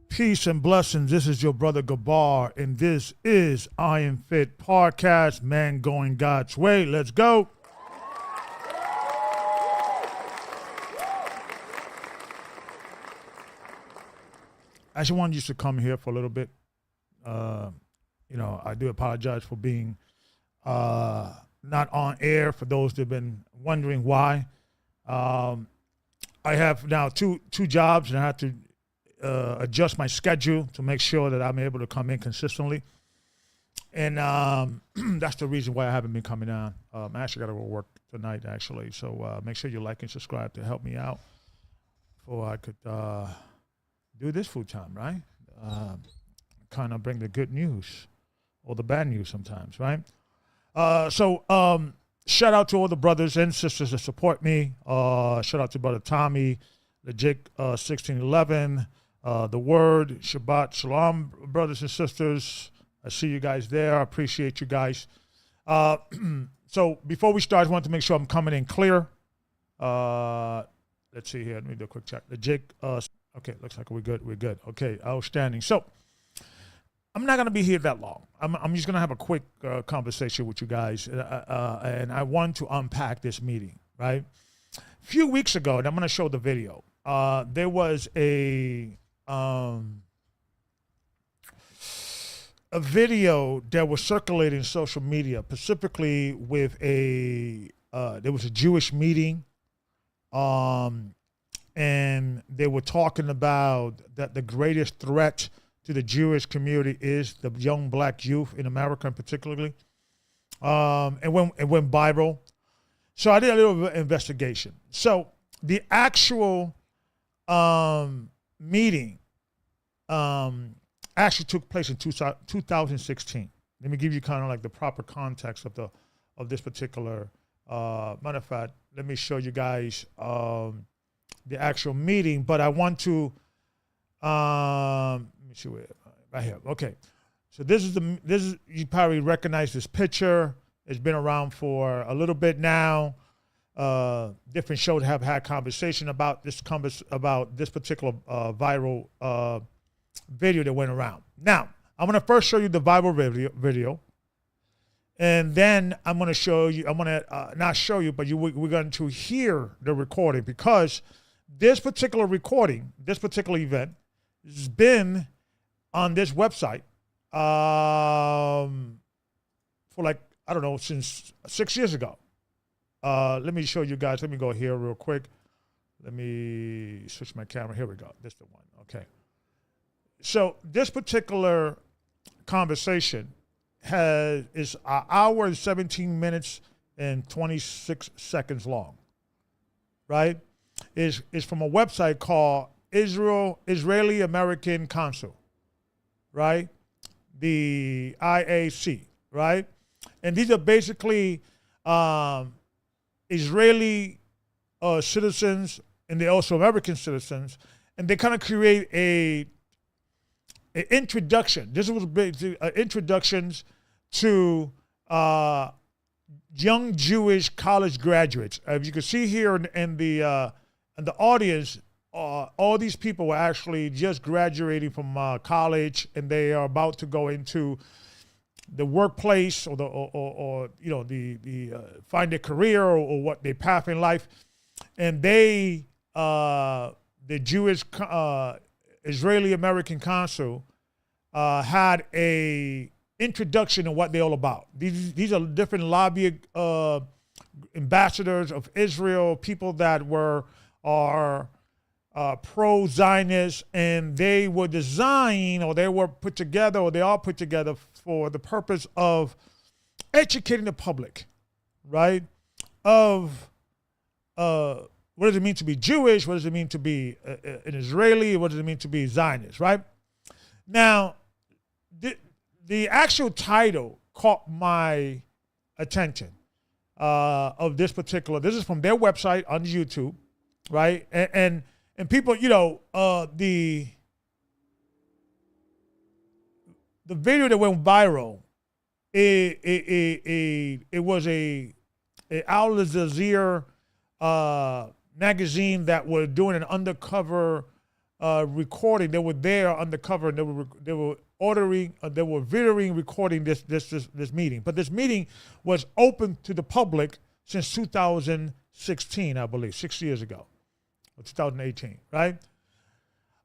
Peace and blessings. This is your brother Gabar, and this is IAMFITPodcast, man going God's way. Let's go. I actually wanted you to come here for a little bit. I do apologize for being not on air for those that have been wondering why. I have now two jobs, and I have to adjust my schedule to make sure that I'm able to come in consistently. And that's the reason why I haven't been coming on. I actually got to go work tonight, actually. So make sure you like and subscribe to help me out before I could do this full time, right? Kind of bring the good news or the bad news sometimes, right? Shout out to all the brothers and sisters that support me. Shout out to Brother Tommy, Legit 1611, the word. Shabbat Shalom, brothers and sisters. I see you guys there. I appreciate you guys. So before we start, I want to make sure I'm coming in clear. Let's see here. Let me do a quick check. The Jake. Okay, looks like we're good. We're good. Okay, outstanding. So I'm not going to be here that long. I'm just going to have a quick conversation with you guys. And I want to unpack this meeting, right? A few weeks ago, and I'm going to show the video, there was a video that was circulating in social media, specifically with there was a Jewish meeting, and they were talking about that the greatest threat to the Jewish community is the young black youth in America, particularly. It went viral. So I did a little investigation. So the actual meeting actually took place in 2016. Let me give you kind of like the proper context of this particular. Matter of fact, let me show you guys the actual meeting. But I want to let me see where right here. Okay, so this is you probably recognize this picture. It's been around for a little bit now. Different shows have had conversation about this particular viral video that went around. Now, I'm going to first show you the viral video, and then I'm going to show you. I'm going to not show you, but we're going to hear the recording, because this particular recording, this particular event, has been on this website for like, I don't know, since 6 years ago. Let me show you guys. Let me go here real quick. Let me switch my camera. Here we go. This is the one. Okay. So this particular conversation is an hour and 17 minutes and 26 seconds long, right? Is from a website called Israeli American Council, right? The IAC, right? And these are basically Israeli citizens, and they're also American citizens, and they kind of create an introduction. This was introductions to young Jewish college graduates. As you can see here in the audience, all these people were actually just graduating from college, and they are about to go into the workplace or you know the find their career or what their path in life, and they the Jewish Israeli American Council had a introduction of what they're all about. These are different lobby ambassadors of Israel, people that are pro-Zionist, and they were designed, or they were put together, or they are put together for the purpose of educating the public, right? Of what does it mean to be Jewish? What does it mean to be an Israeli? What does it mean to be Zionist, right? Now, the actual title caught my attention of this particular. This is from their website on YouTube, right? And people, you know, the video that went viral, it was a Al Jazeera magazine that were doing an undercover recording. They were there undercover, and they were videoing, recording this meeting. But this meeting was open to the public since 2016, I believe, 6 years ago, or 2018, right?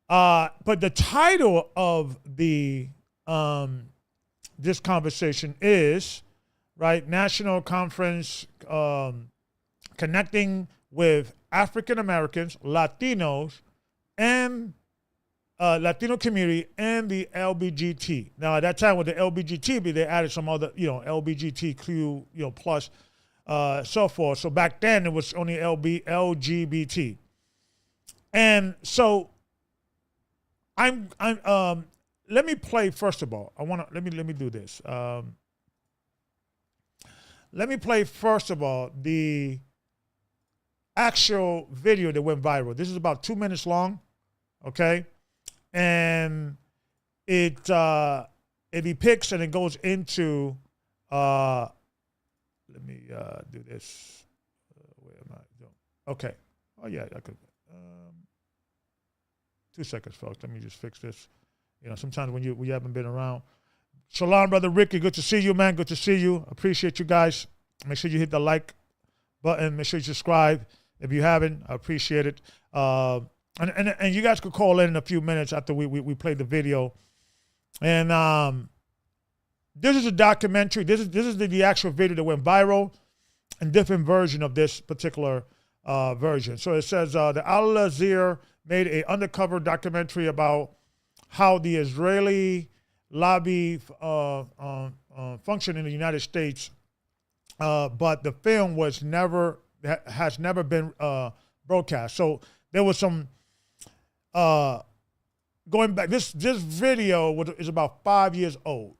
But the title of the this conversation is, right, National Conference Connecting with African Americans, Latinos, and Latino community, and the LGBT. Now, at that time with the LGBT, they added some other, you know, LGBTQ, plus, so forth. So back then it was only LGBT. And so let me play, first of all, let me do this. Let me play, first of all, the actual video that went viral. This is about 2 minutes long, okay? and it depicts and it goes into. Let me do this. Where am I? Okay. Oh yeah, I could. 2 seconds, folks. Let me just fix this. You know, sometimes when you haven't been around. Shalom, Brother Ricky. Good to see you, man. Good to see you. Appreciate you guys. Make sure you hit the like button. Make sure you subscribe if you haven't. I appreciate it. And you guys could call in a few minutes after we play the video. And this is a documentary. This is the actual video that went viral, and different version of this particular version. So it says the Al Jazeera made an undercover documentary about how the Israeli lobby functioned in the United States, but the film has never been broadcast. So there was some going back. This video is about 5 years old.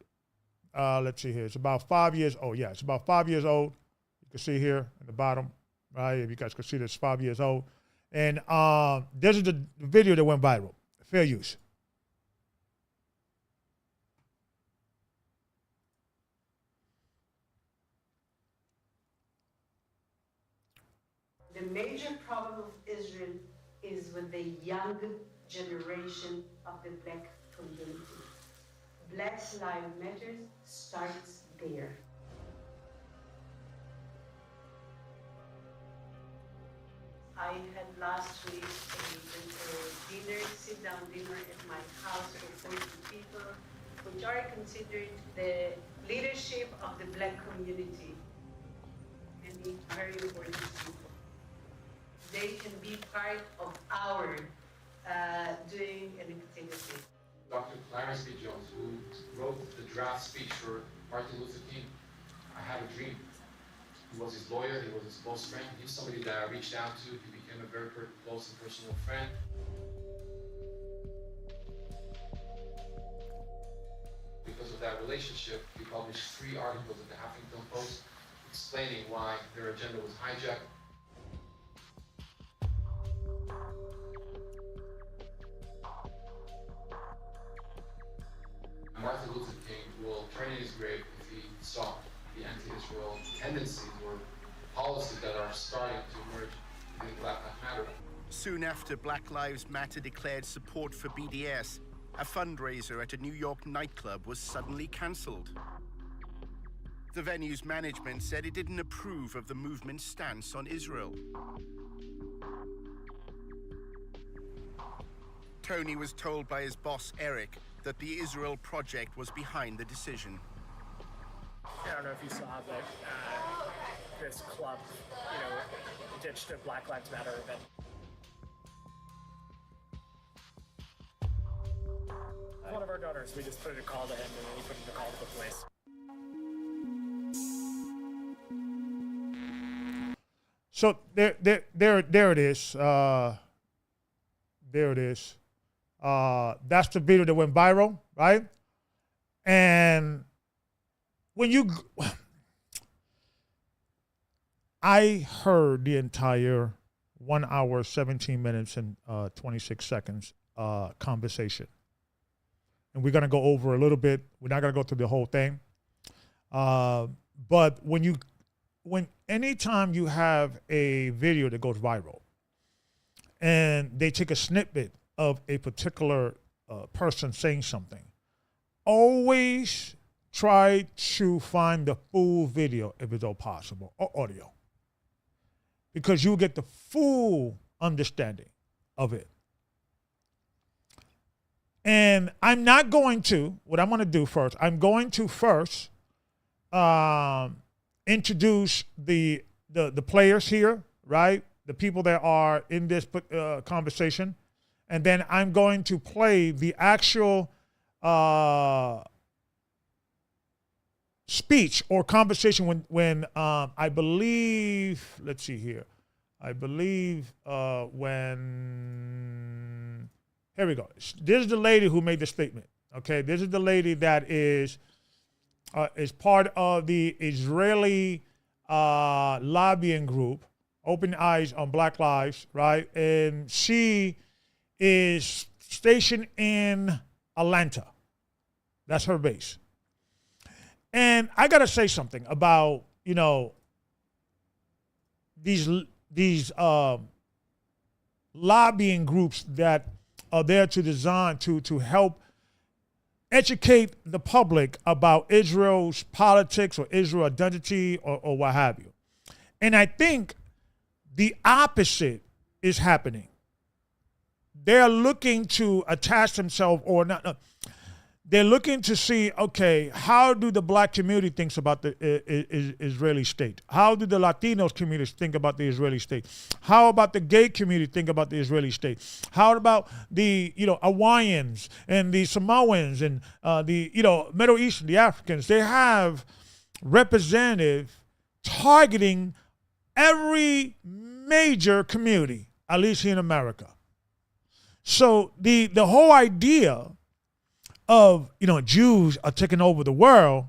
Let's see here. It's about 5 years old. Yeah, it's about 5 years old. You can see here at the bottom, right? If you guys can see this, 5 years old. And this is the video that went viral. Fair use. The major problem of Israel is with the young generation of the black community. Black Lives Matter starts there. I had last week a sit-down dinner at my house for 40 people, which are considered the leadership of the black community, and it's very important people. They can be part of our doing an activity. Dr. Clarence B. Jones, who wrote the draft speech for Martin Luther King, I Had a Dream. He was his lawyer, he was his close friend. He's somebody that I reached out to. He became a very close and personal friend. Because of that relationship, he published 3 articles in the Huffington Post explaining why their agenda was hijacked. Martin Luther King will turn in his grave if he saw the anti-Israel tendencies or policies that are starting to emerge in Black Lives Matter. Soon after Black Lives Matter declared support for BDS, a fundraiser at a New York nightclub was suddenly cancelled. The venue's management said it didn't approve of the movement's stance on Israel. Tony was told by his boss, Eric, that the Israel Project was behind the decision. I don't know if you saw, but this club, ditched a Black Lives Matter event. One of our donors, we just put in a call to him, and then he put in a call to the police. So there it is. There it is. That's the video that went viral, right? And when I heard the entire 1 hour, 17 minutes, and 26 seconds conversation. And we're going to go over a little bit. We're not going to go through the whole thing. But anytime you have a video that goes viral and they take a snippet of a particular person saying something, always try to find the full video if it's all possible, or audio, because you'll get the full understanding of it. And what I'm going to do first, I'm going to first introduce the players here, right? The people that are in this conversation. And then I'm going to play the actual speech or conversation when I believe, let's see here. I believe when, here we go. This is the lady who made the statement, okay? This is the lady that is part of the Israeli lobbying group, Open Eyes on Black Lives, right? And she is stationed in Atlanta. That's her base. And I got to say something about, these lobbying groups that are there to design to help educate the public about Israel's politics or Israel identity or what have you. And I think the opposite is happening. They're looking to attach themselves or not. No, they're looking to see, okay, how do the black community thinks about the Israeli state? How do the Latinos communities think about the Israeli state? How about the gay community think about the Israeli state? How about the Hawaiians and the Samoans and the Middle Eastern, the Africans? They have representative targeting every major community, at least here in America. So the whole idea of Jews are taking over the world,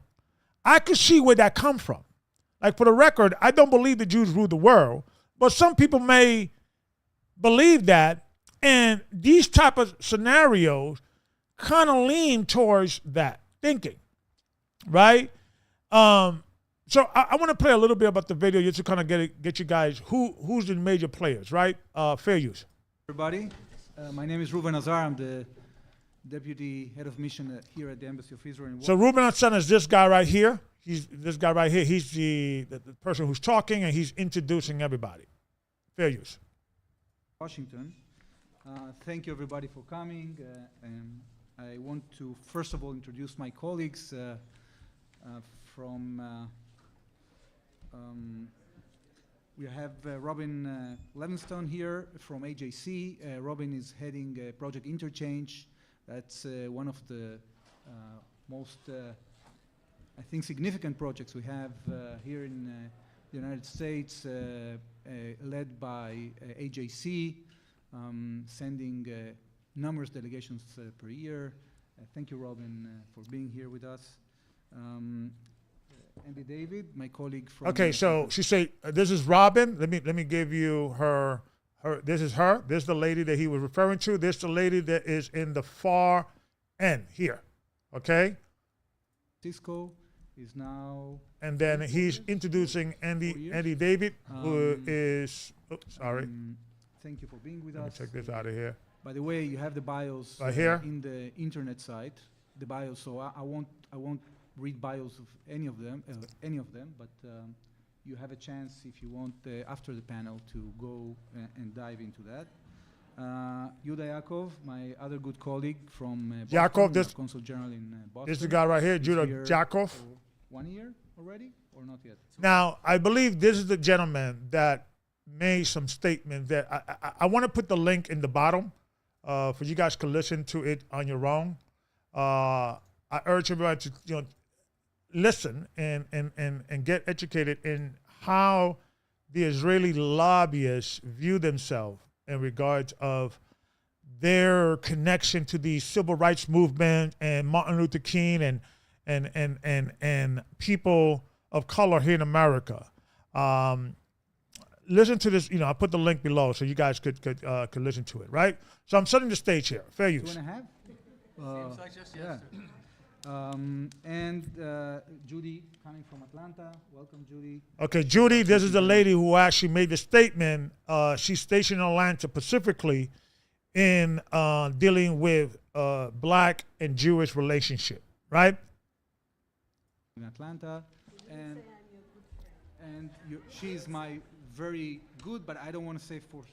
I could see where that come from. Like, for the record, I don't believe the Jews rule the world, but some people may believe that, and these type of scenarios kind of lean towards that thinking, right? So I want to play a little bit about the video just to kind of get you guys who's the major players, right? Fair use. Everybody, my name is Ruben Azar. I'm the Deputy Head of Mission here at the Embassy of Israel. So Ruben Azar is this guy right here. He's this guy right here. He's the person who's talking, and he's introducing everybody. Fair use. Washington. Thank you everybody for coming. And I want to first of all introduce my colleagues from. We have Robin Levinstone here from AJC. Robin is heading Project Interchange. That's one of the most, I think, significant projects we have here in the United States, led by AJC, sending numerous delegations per year. Thank you, Robin, for being here with us. Andy David, my colleague from. Okay, so she said, "This is Robin. Let me give you her. This is her. This is the lady that he was referring to. This is the lady that is in the far end here. Okay. Cisco is now. And then he's introducing Andy David, who is. Oops, sorry. Thank you for being with Let us. me check this out of here. By the way, you have the bios right here in the internet site. The bios. So I won't read bios of any of them, but you have a chance if you want after the panel to go and dive into that. Yuda Yaakov, my other good colleague from Yaakov, this Consul General in Boston. This is the guy right here, Judah Yaakov. 1 year already, or not yet? Now, I believe this is the gentleman that made some statement that I want to put the link in the bottom for you guys to listen to it on your own. I urge everybody to listen and get educated in how the Israeli lobbyists view themselves in regards of their connection to the civil rights movement and Martin Luther King and people of color here in America. Listen to this. I put the link below so you guys could listen to it. Right. So I'm setting the stage here. Fair use. 2.5. Seems like just yesterday. And Judy, coming from Atlanta. Welcome, Judy. Okay, Judy, this is the lady who actually made the statement. She's stationed in Atlanta specifically in dealing with black and Jewish relationship, right? In Atlanta. And she's my very good, but I don't want to say for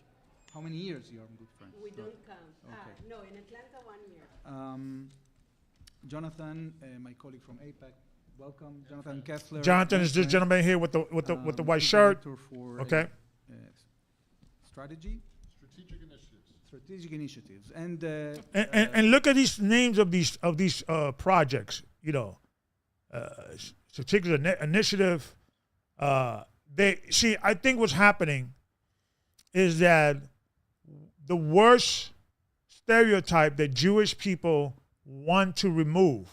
how many years you are a good friend. We don't count. Okay. No, in Atlanta 1 year. Jonathan, my colleague from APAC, welcome. Jonathan Kessler. Jonathan is this gentleman here with the white shirt. For, okay. Strategic initiatives. And look at these names of these projects. Strategic initiative. I think what's happening is that the worst stereotype that Jewish people want to remove,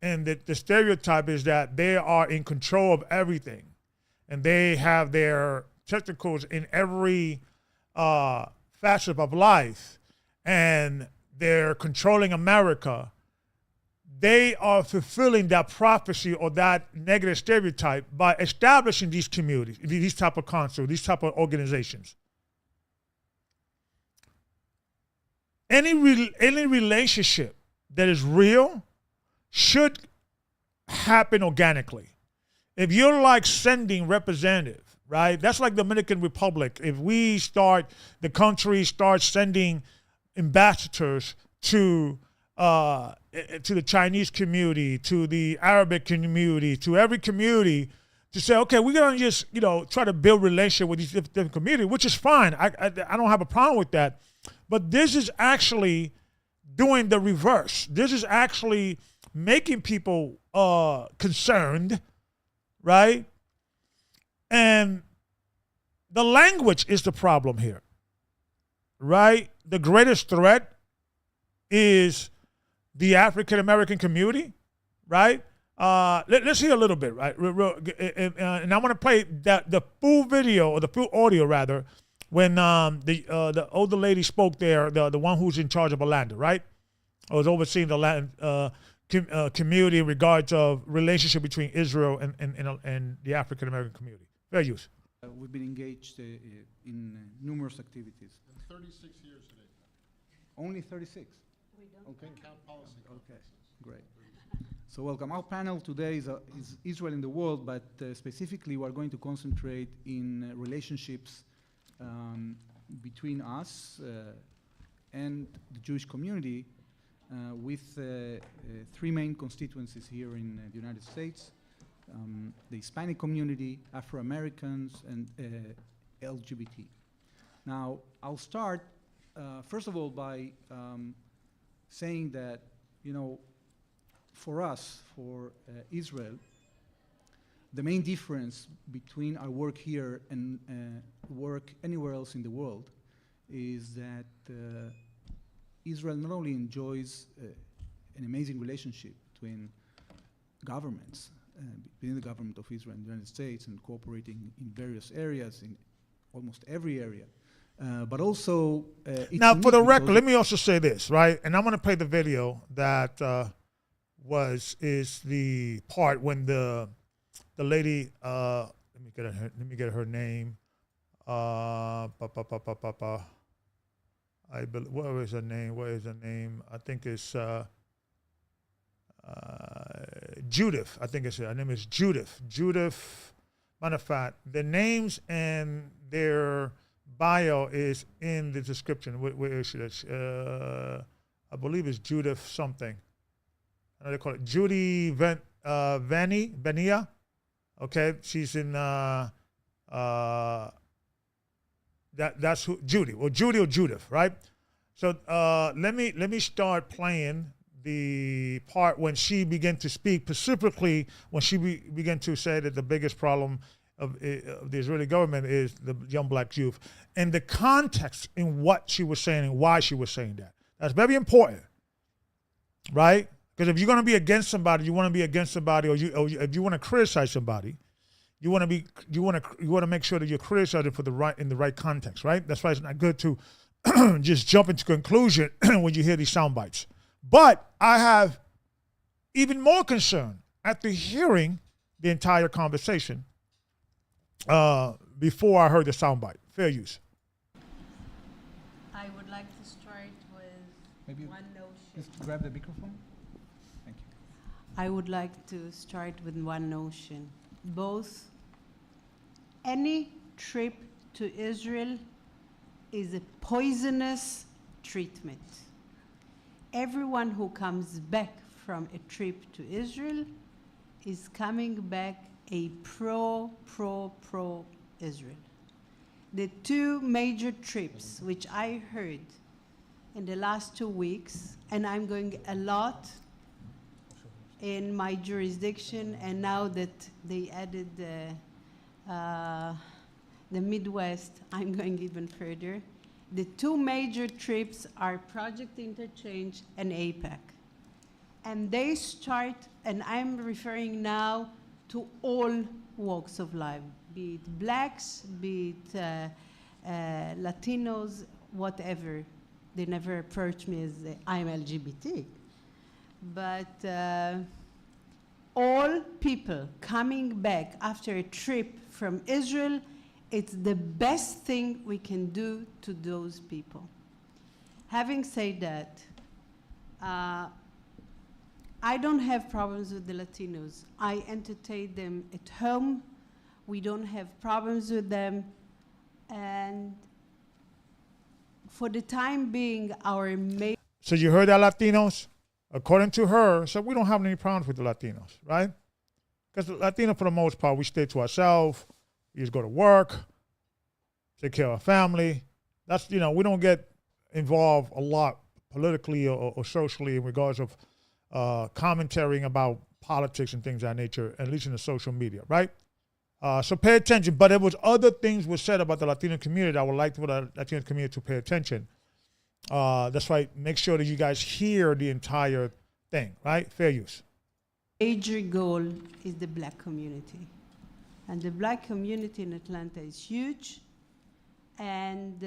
and the stereotype is that they are in control of everything, and they have their testicles in every facet of life, and they're controlling America, they are fulfilling that prophecy or that negative stereotype by establishing these communities, these type of councils, these type of organizations. Any relationship that is real should happen organically. If you're like sending representatives, right? That's like Dominican Republic. If the country starts sending ambassadors to the Chinese community, to the Arabic community, to every community, to say, okay, we're gonna just try to build relationship with these different communities, which is fine. I don't have a problem with that. But this is actually doing the reverse. This is actually making people concerned, right? And the language is the problem here, right? The greatest threat is the African American community, right? Let's hear a little bit, right? And I want to play the full video, or the full audio rather, when the older lady spoke there, the one who's in charge of Orlando, right? I was overseeing the Latin community in regards of relationship between Israel and the African American community. Fair use. We've been engaged in numerous activities. 36 years today. Only 36? We don't Okay. Count policy Okay, conferences. great. So welcome. Our panel today is Israel in the world, but specifically we're going to concentrate in relationships between us and the Jewish community with three main constituencies here in the United States. The Hispanic community, Afro-Americans, and LGBT. Now, I'll start, first of all, by saying that, for us, for Israel, the main difference between our work here and work anywhere else in the world is that Israel not only enjoys an amazing relationship between governments, between the government of Israel and the United States, and cooperating in various areas, in almost every area, but also now, for the record, let me also say this, right? And I'm going to play the video that is the part when the lady, let me get her name. What is her name? I think it's Judith. I think her name is Judith. Judith. Matter of fact, their names and their bio is in the description. Where is she? I believe it's Judith something. I know they call it Judy Venia. Okay, she's in that's who, Judy. Well, Judy or Judith, right? So let me start playing the part when she began to speak, specifically when she began to say that the biggest problem of the Israeli government is the young black youth, and the context in what she was saying and why she was saying that. That's very important, right? Because if you're going to be against somebody, you want to be against somebody, or if you want to criticize somebody, you want to make sure that you're criticizing in the right context, right? That's why it's not good to just jump into conclusion when you hear these sound bites. But I have even more concern after hearing the entire conversation before I heard the soundbite. Fair use. I would like to start with Maybe one notion. just grab the microphone. Thank you. I would like to start with one notion. Any trip to Israel is a poisonous treatment. Everyone who comes back from a trip to Israel is coming back a pro Israel. The two major trips which I heard in the last 2 weeks, and I'm going a lot in my jurisdiction, and now that they added the Midwest, I'm going even further. The two major trips are Project Interchange and APAC. And they start, and I'm referring now to all walks of life, be it blacks, be it Latinos, whatever. They never approached me as I'm LGBT. But all people coming back after a trip from Israel, it's the best thing we can do to those people. Having said that, I don't have problems with the Latinos. I entertain them at home. We don't have problems with them. And for the time being, our main... So you heard that, Latinos? According to her, so we don't have any problems with the Latinos, right? Because the Latino, for the most part, we stay to ourselves. We just go to work, take care of our family. That's, we don't get involved a lot politically or socially in regards of commentarying about politics and things of that nature, at least in the social media, right? So pay attention. But there was other things were said about the Latino community that I would like for the Latino community to pay attention. That's why make sure that you guys hear the entire thing, right? Fair use. Major goal is the Black community. And the Black community in Atlanta is huge. And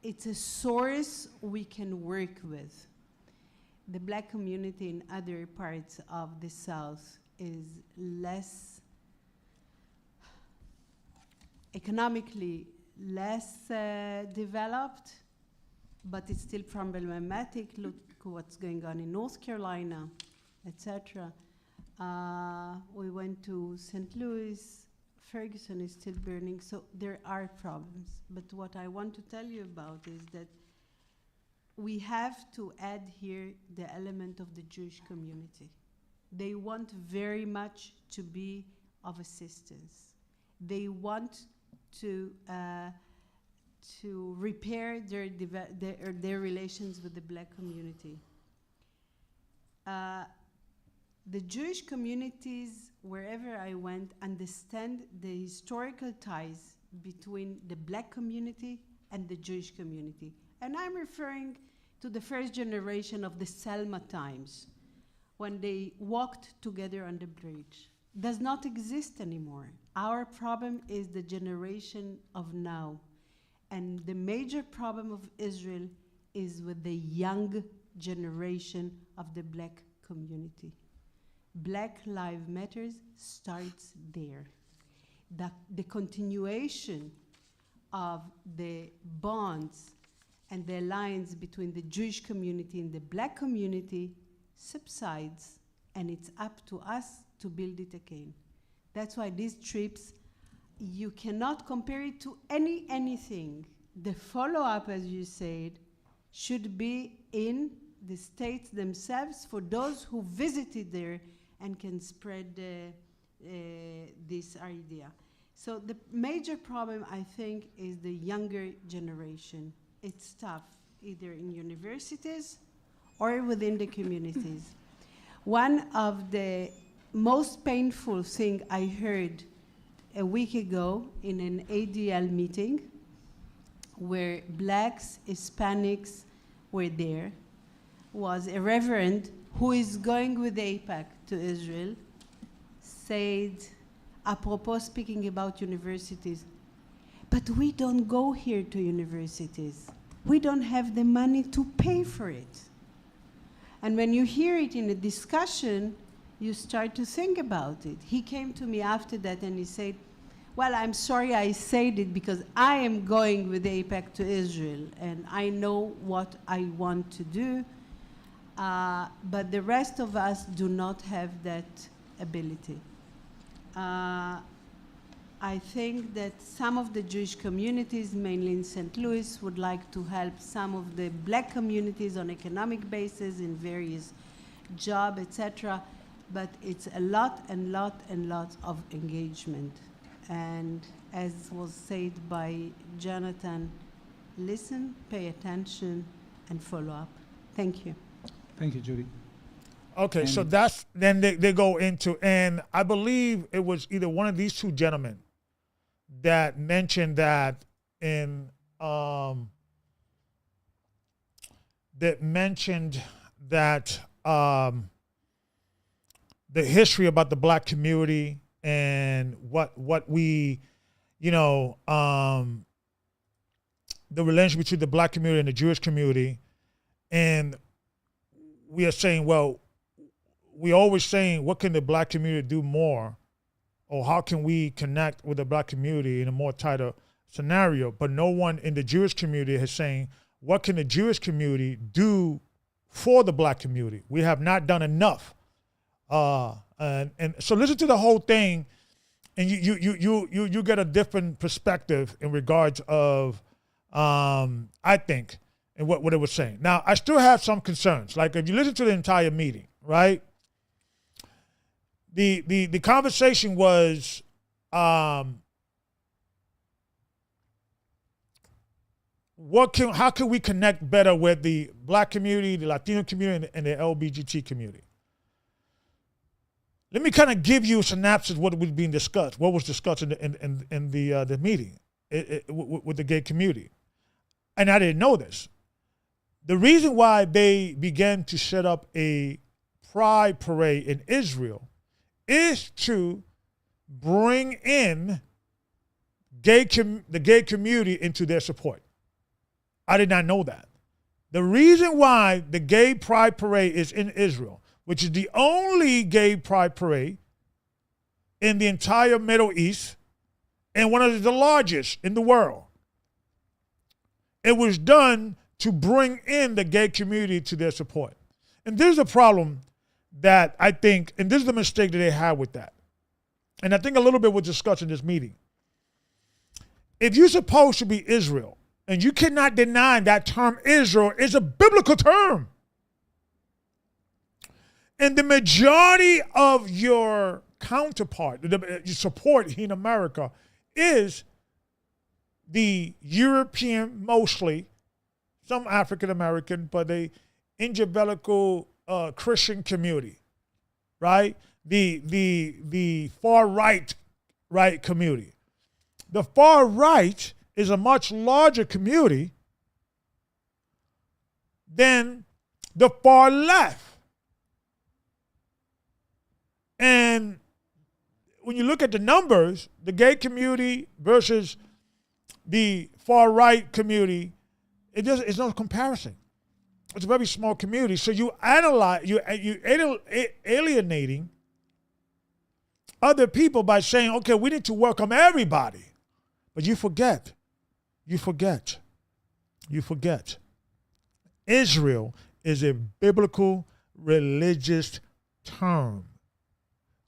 it's a source we can work with. The Black community in other parts of the South is less, economically less developed, but it's still problematic. Look what's going on in North Carolina, etc. We went to St. Louis. Ferguson is still burning, so there are problems. But what I want to tell you about is that we have to add here the element of the Jewish community. They want very much to be of assistance. They want to repair their relations with the Black community. The Jewish communities, wherever I went, understand the historical ties between the Black community and the Jewish community. And I'm referring to the first generation of the Selma times, when they walked together on the bridge. Does not exist anymore. Our problem is the generation of now. And the major problem of Israel is with the young generation of the Black community. Black Lives Matter starts there. The continuation of the bonds and the alliance between the Jewish community and the Black community subsides, and it's up to us to build it again. That's why these trips, you cannot compare it to anything. The follow-up, as you said, should be in the states themselves for those who visited there and can spread this idea. So the major problem, I think, is the younger generation. It's tough, either in universities or within the communities. One of the most painful thing I heard a week ago in an ADL meeting, where Blacks, Hispanics were there, was a reverend who is going with AIPAC to Israel, said, apropos speaking about universities, but we don't go here to universities. We don't have the money to pay for it. And when you hear it in a discussion, you start to think about it. He came to me after that and he said, well, I'm sorry I said it because I am going with AIPAC to Israel and I know what I want to do, but the rest of us do not have that ability. I think that some of the Jewish communities, mainly in St. Louis, would like to help some of the Black communities on economic basis in various jobs, etc. But it's a lot of engagement. And as was said by Jonathan, listen, pay attention, and follow up. Thank you. Thank you, Judy. Okay, And so that's, then they go into, and I believe it was either one of these two gentlemen that mentioned that in, the history about the Black community and what we, the relationship between the black community and the Jewish community, and we are saying, well, we always saying, what can the black community do more, or how can we connect with the black community in a more tighter scenario? But no one in the Jewish community is saying, what can the Jewish community do for the black community? We have not done enough. And so listen to the whole thing, and you get a different perspective in regards of, I think, and what it was saying. Now, I still have some concerns. Like if you listen to the entire meeting, right? The conversation was, how can we connect better with the black community, the Latino community, and the LGBT community? Let me kind of give you a synopsis of what was being discussed, what was discussed in the meeting with the gay community. And I didn't know this. The reason why they began to set up a pride parade in Israel is to bring in the gay community into their support. I did not know that. The reason why the gay pride parade is in Israel, which is the only gay pride parade in the entire Middle East and one of the largest in the world, it was done to bring in the gay community to their support. And there's a problem that I think, and this is the mistake that they had with that. And I think a little bit was discussed in this meeting. If you're supposed to be Israel, and you cannot deny that term Israel is a biblical term, and the majority of your counterpart, your support in America, is the European, mostly, some African American, but the evangelical Christian community, right? The far right community. The far right is a much larger community than the far left. And when you look at the numbers, the gay community versus the far right community, it's no comparison. It's a very small community. So you alienating other people by saying, okay, we need to welcome everybody. But you forget. Israel is a biblical religious term.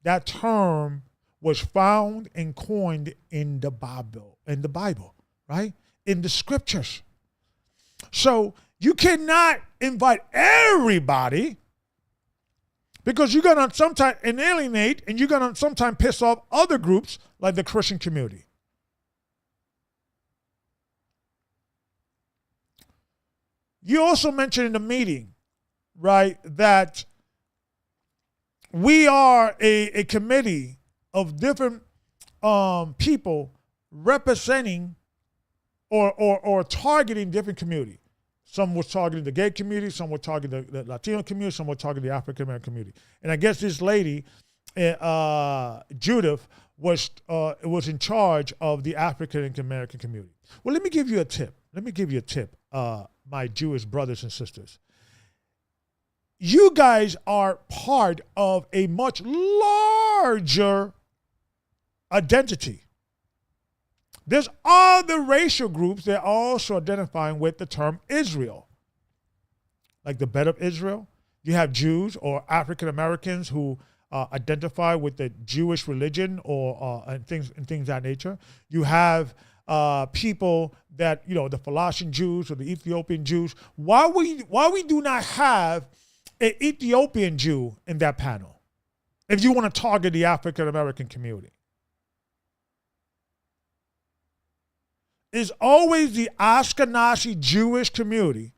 That term was found and coined in the Bible, right? In the scriptures. So you cannot invite everybody, because you're going to sometimes alienate, and you're going to sometimes piss off other groups like the Christian community. You also mentioned in the meeting, right, that we are a committee of different people representing or targeting different communities. Some were targeting the gay community, some were targeting the Latino community, some were targeting the African American community. And I guess this lady, Judith, was in charge of the African American community. Well, let me give you a tip. My Jewish brothers and sisters. You guys are part of a much larger identity. There's other racial groups that are also identifying with the term Israel, like the Bed of Israel. You have Jews or African Americans who identify with the Jewish religion or and things of that nature. You have people that, the Falashian Jews or the Ethiopian Jews. Why we do not have an Ethiopian Jew in that panel if you want to target the African American community? It's always the Ashkenazi Jewish community,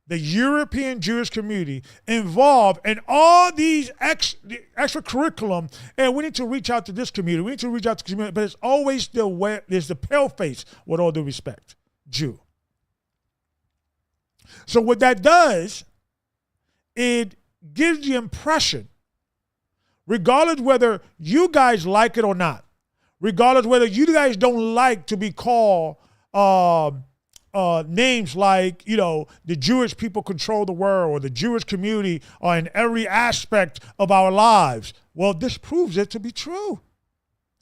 the European Jewish community, involved in all these extra curriculum, and we need to reach out to this community, we need to reach out to the community, but it's always there's the pale face, with all due respect, Jew. So what that does, it gives the impression, regardless whether you guys like it or not, regardless whether you guys don't like to be called names like, the Jewish people control the world, or the Jewish community are in every aspect of our lives. Well, this proves it to be true.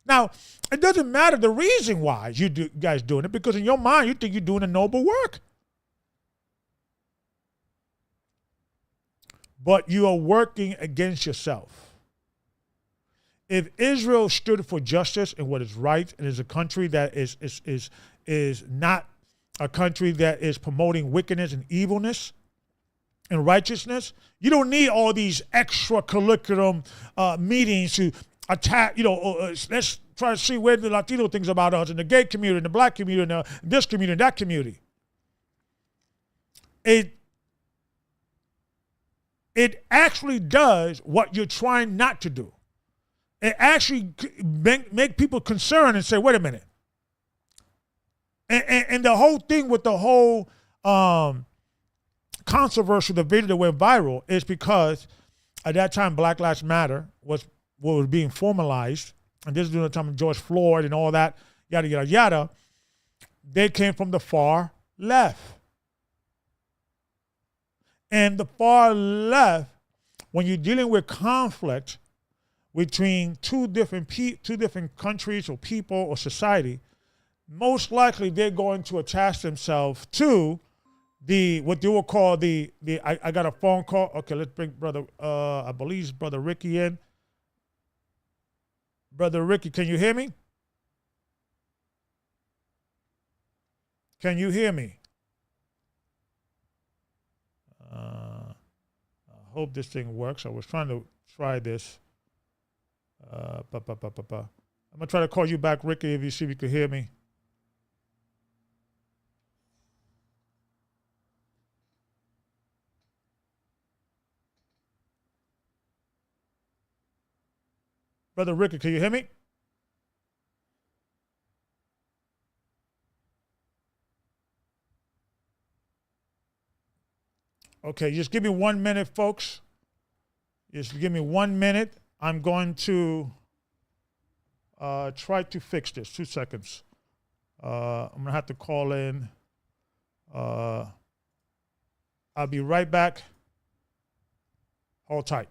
Now, it doesn't matter the reason why you guys doing it, because in your mind, you think you're doing a noble work. But you are working against yourself. If Israel stood for justice and what is right, and is a country that is not a country that is promoting wickedness and evilness and righteousness, you don't need all these extra curriculum meetings to attack, let's try to see where the Latino things about us, and the gay community, and the black community, and this community, and that community. It actually does what you're trying not to do. It actually make people concerned and say, wait a minute. And the whole thing with the whole controversy, the video that went viral, is because at that time Black Lives Matter was what was being formalized, and this is during the time of George Floyd and all that, yada, yada, yada. They came from the far left. And the far left, when you're dealing with conflict between two different countries or people or society, most likely they're going to attach themselves to what they will call I got a phone call. Okay, let's bring brother, I believe it's Brother Ricky in. Brother Ricky, can you hear me? Can you hear me? I hope this thing works. I was trying to try this. I'm going to try to call you back, Ricky, if you could hear me. Brother Ricky, can you hear me? Okay, just give me 1 minute, folks. Just give me 1 minute. I'm going to try to fix this. 2 seconds. I'm going to have to call in. I'll be right back. Hold tight.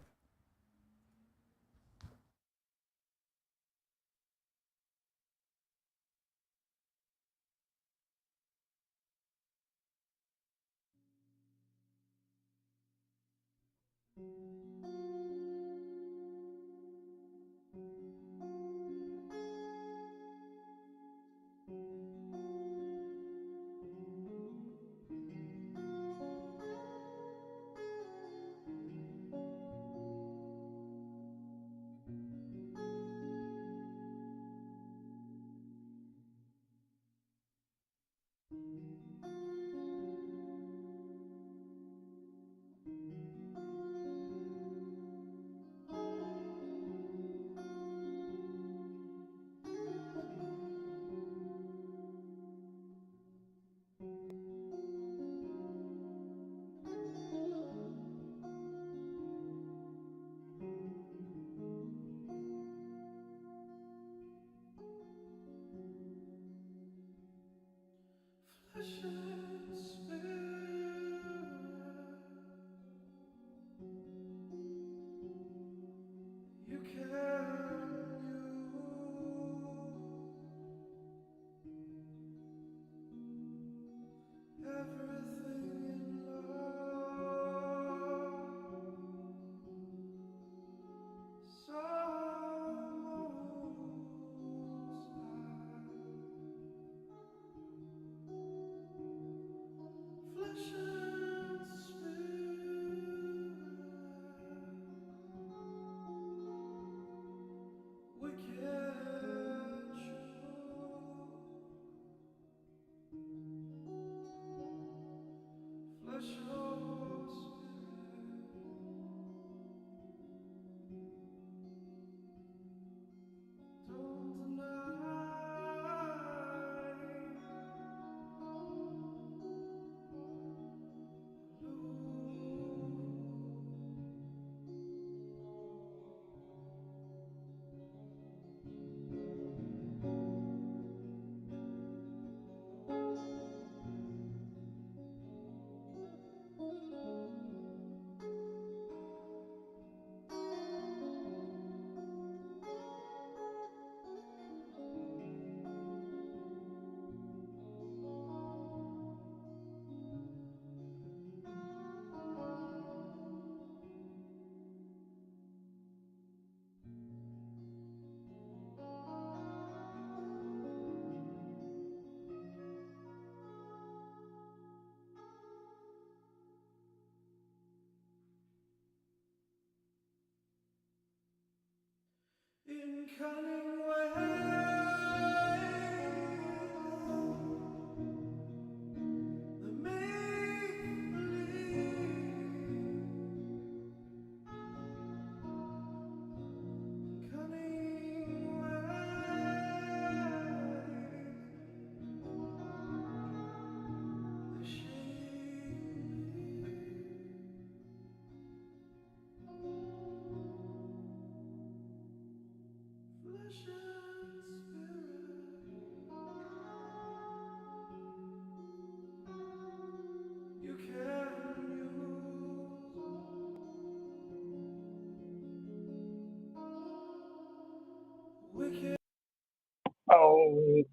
Oh,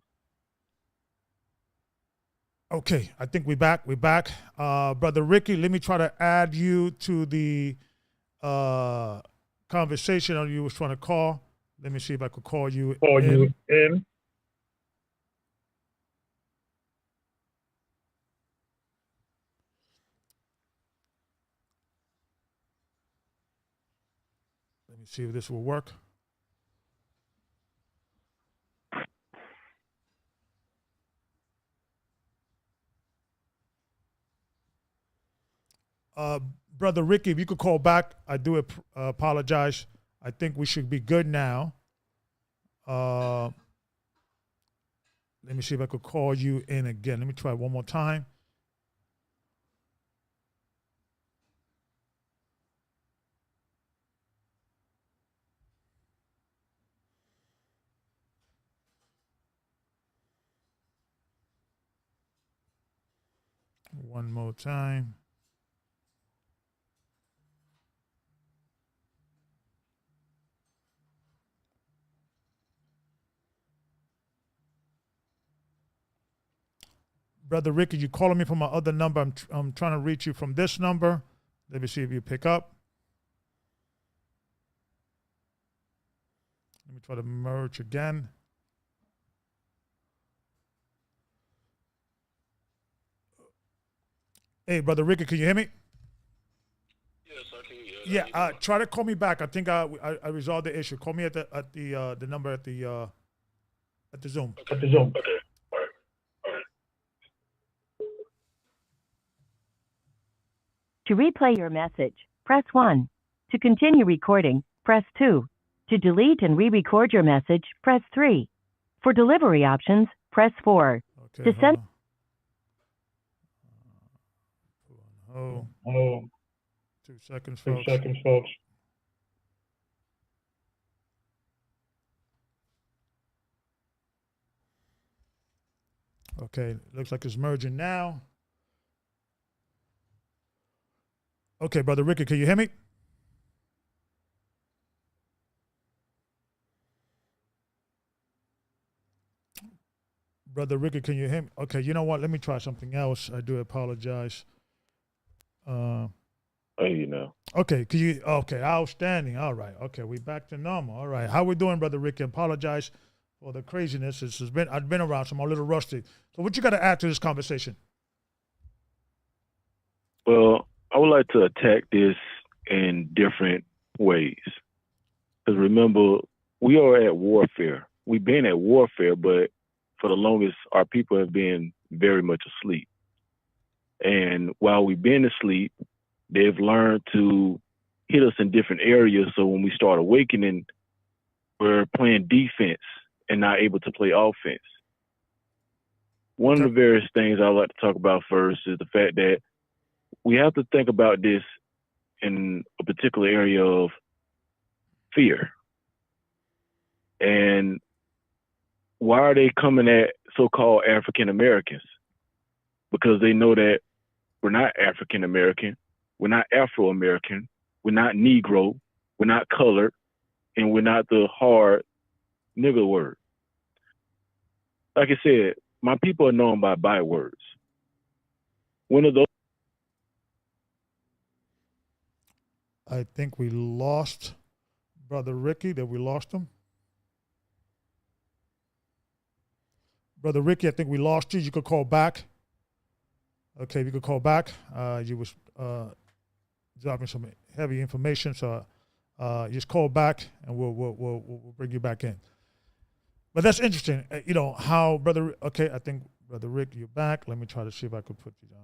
Okay, I think we're back. We're back. Brother Ricky, let me try to add you to the conversation you was trying to call. Let me see if I could call you call in. you in. Let me see if this will work. Brother Ricky, if you could call back, I do apologize. I think we should be good now. Let me see if I could call you in again. Let me try one more time. One more time. Brother Ricky, you calling me from my other number. I'm trying to reach you from this number. Let me see if you pick up. Let me try to merge again. Hey, Brother Ricky, can you hear me? Yes, I can hear you. Yeah, try to call me back. I think I resolved the issue. Call me at the number at the Zoom. At the Zoom. Okay. All right. To replay your message, press 1. To continue recording, press 2. To delete and re-record your message, press 3. For delivery options, press 4. Okay, To send. Hold. Oh, 2 seconds, 2 folks. seconds, folks. Okay, looks like it's merging now. Okay, Brother Ricky, can you hear me? Brother Ricky, can you hear me? Okay, you know what? Let me try something else. I do apologize. Hey, you know. Okay, okay, outstanding. All right. Okay, we back to normal. All right. How we doing, Brother Ricky? Apologize for the craziness. I've been around, so I'm a little rusty. So what you got to add to this conversation? Well, I would like to attack this in different ways. Because remember, we are at warfare. We've been at warfare, but for the longest, our people have been very much asleep. And while we've been asleep, they've learned to hit us in different areas. So when we start awakening, we're playing defense and not able to play offense. One of the various things I'd like to talk about first is the fact that we have to think about this in a particular area of fear. And why are they coming at so-called African Americans? Because they know that we're not African American, we're not Afro American, we're not Negro, we're not colored, and we're not the hard nigger word. Like I said, my people are known by bywords. One of those. I think we lost Brother Ricky. Did we lost him? Brother Ricky, I think we lost you. You could call back. Okay, you could call back. You was dropping some heavy information, so Just call back, and we'll bring you back in. But that's interesting. You know how brother. Okay, I think brother Rick, you're back. Let me try to see if I could put you down.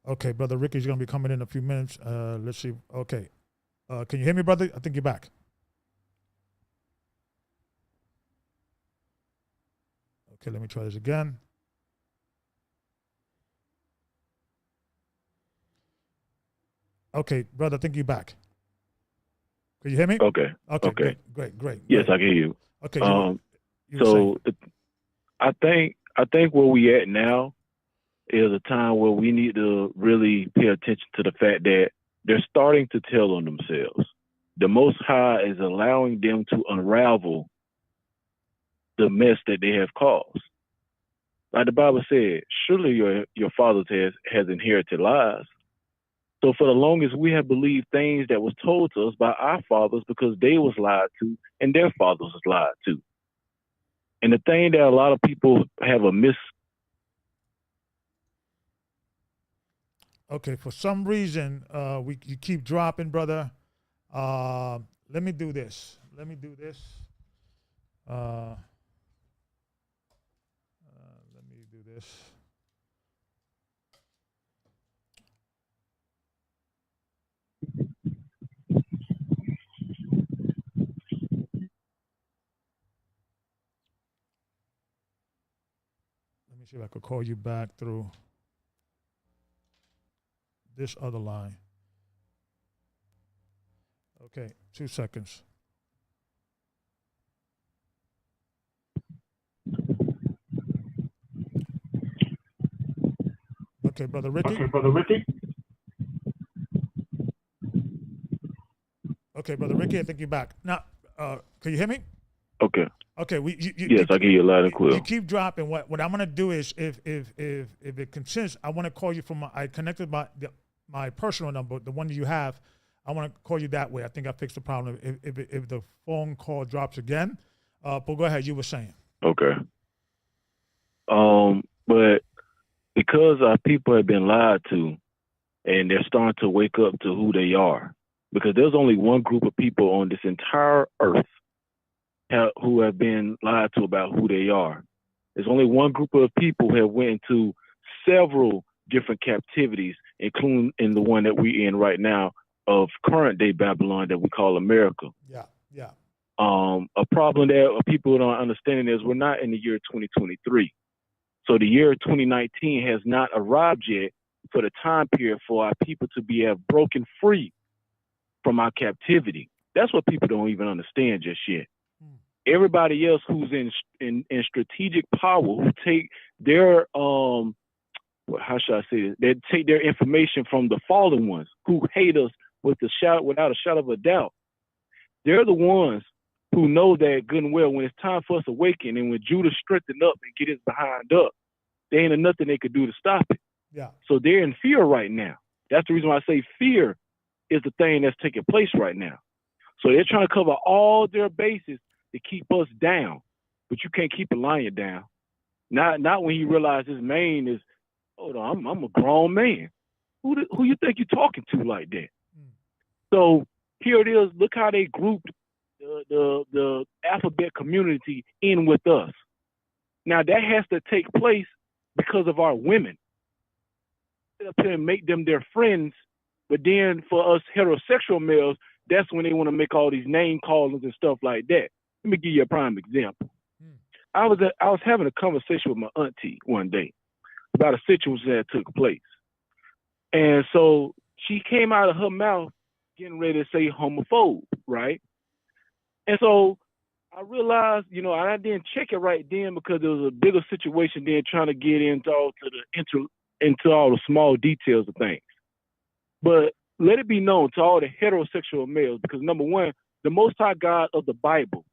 Okay, brother Rick is going to be coming in a few minutes. Let's see. Okay, can you hear me, brother? I think you're back. Okay, let me try this again. Okay, brother, I think you're back. Can you hear me? Okay. Okay. Great. Yes, I can hear you. Okay. You were So saying. I think where we at now is a time where we need to really pay attention to the fact that they're starting to tell on themselves. The Most High is allowing them to unravel the mess that they have caused. Like the Bible said, surely your fathers has inherited lies. So for the longest, we have believed things that was told to us by our fathers because they was lied to and their fathers was lied to. And the thing that a lot of people have a Okay, for some reason, you keep dropping, brother. Let me do this. Let me do this. Let me do this. Let me see if I could call you back through this other line. Okay, 2 seconds. Okay, brother Ricky. Okay, brother Ricky, I think you're back. Now, can you hear me? Okay. Okay, yes, I can hear you loud and clear. You keep dropping. What I'm gonna do is, if it consists, I want to call you from I connected my personal number, the one that you have. I want to call you that way. I think I fixed the problem. If the phone call drops again, but go ahead. You were saying. Okay. But because our people have been lied to, and they're starting to wake up to who they are, because there's only one group of people on this entire earth who have been lied to about who they are. There's only one group of people who have went into several different captivities, including in the one that we're in right now of current day Babylon that we call America. Yeah. A problem that people don't understand is we're not in the year 2023. So the year 2019 has not arrived yet for the time period for our people to have broken free from our captivity. That's what people don't even understand just yet. Everybody else who's in strategic power, who take their how should I say this? They take their information from the fallen ones who hate us without a shadow of a doubt. They're the ones who know that good and well when it's time for us to awaken, and when Judah strengthened up and get his behind up, there ain't nothing they could do to stop it. Yeah. So they're in fear right now. That's the reason why I say fear is the thing that's taking place right now. So they're trying to cover all their bases to keep us down, but you can't keep a lion down. Not when you realize his mane is, hold on, I'm a grown man. Who you think you're talking to like that? So here it is. Look how they grouped the alphabet community in with us. Now that has to take place because of our women. They up here and make them their friends, but then for us heterosexual males, that's when they want to make all these name callings and stuff like that. Let me give you a prime example. I was having a conversation with my auntie one day about a situation that took place. And so she came out of her mouth getting ready to say homophobe, right? And so I realized, I didn't check it right then because there was a bigger situation then trying to get into all the small details of things. But let it be known to all the heterosexual males, because number one, the Most High God of the Bible,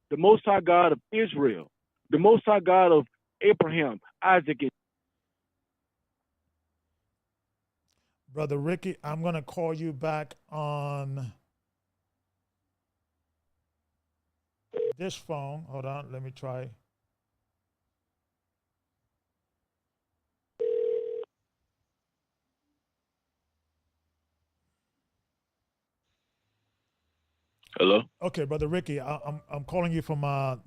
the Most High God of Israel, the Most High God of Abraham, Isaac, and Brother Ricky, I'm going to call you back on this phone. Hold on, let me try. Hello? Okay, brother Ricky, I'm calling you from my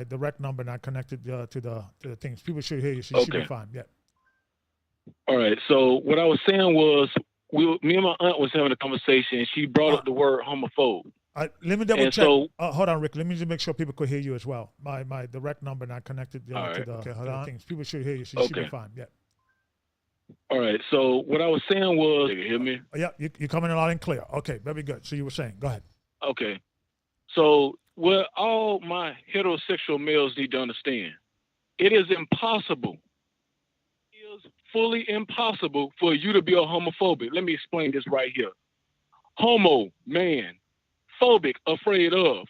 direct number, not connected to the things. People should hear you, so you should be Okay. fine. Yeah. All right. So what I was saying was, me and my aunt was having a conversation, and she brought up the word homophobe. Let me double And check. so- Hold on, Rick. Let me just make sure people could hear you as well. My direct number not connected All to right. the things. People should hear you, so you should be Okay. fine. Yeah. All right. So what I was saying was, you hear me? Yeah, you're coming in loud and clear. Okay, very good. So you were saying, go ahead. Okay. So what all my heterosexual males need to understand, it is impossible. It is fully impossible for you to be a homophobic. Let me explain this right here. Homo, man, phobic, afraid of.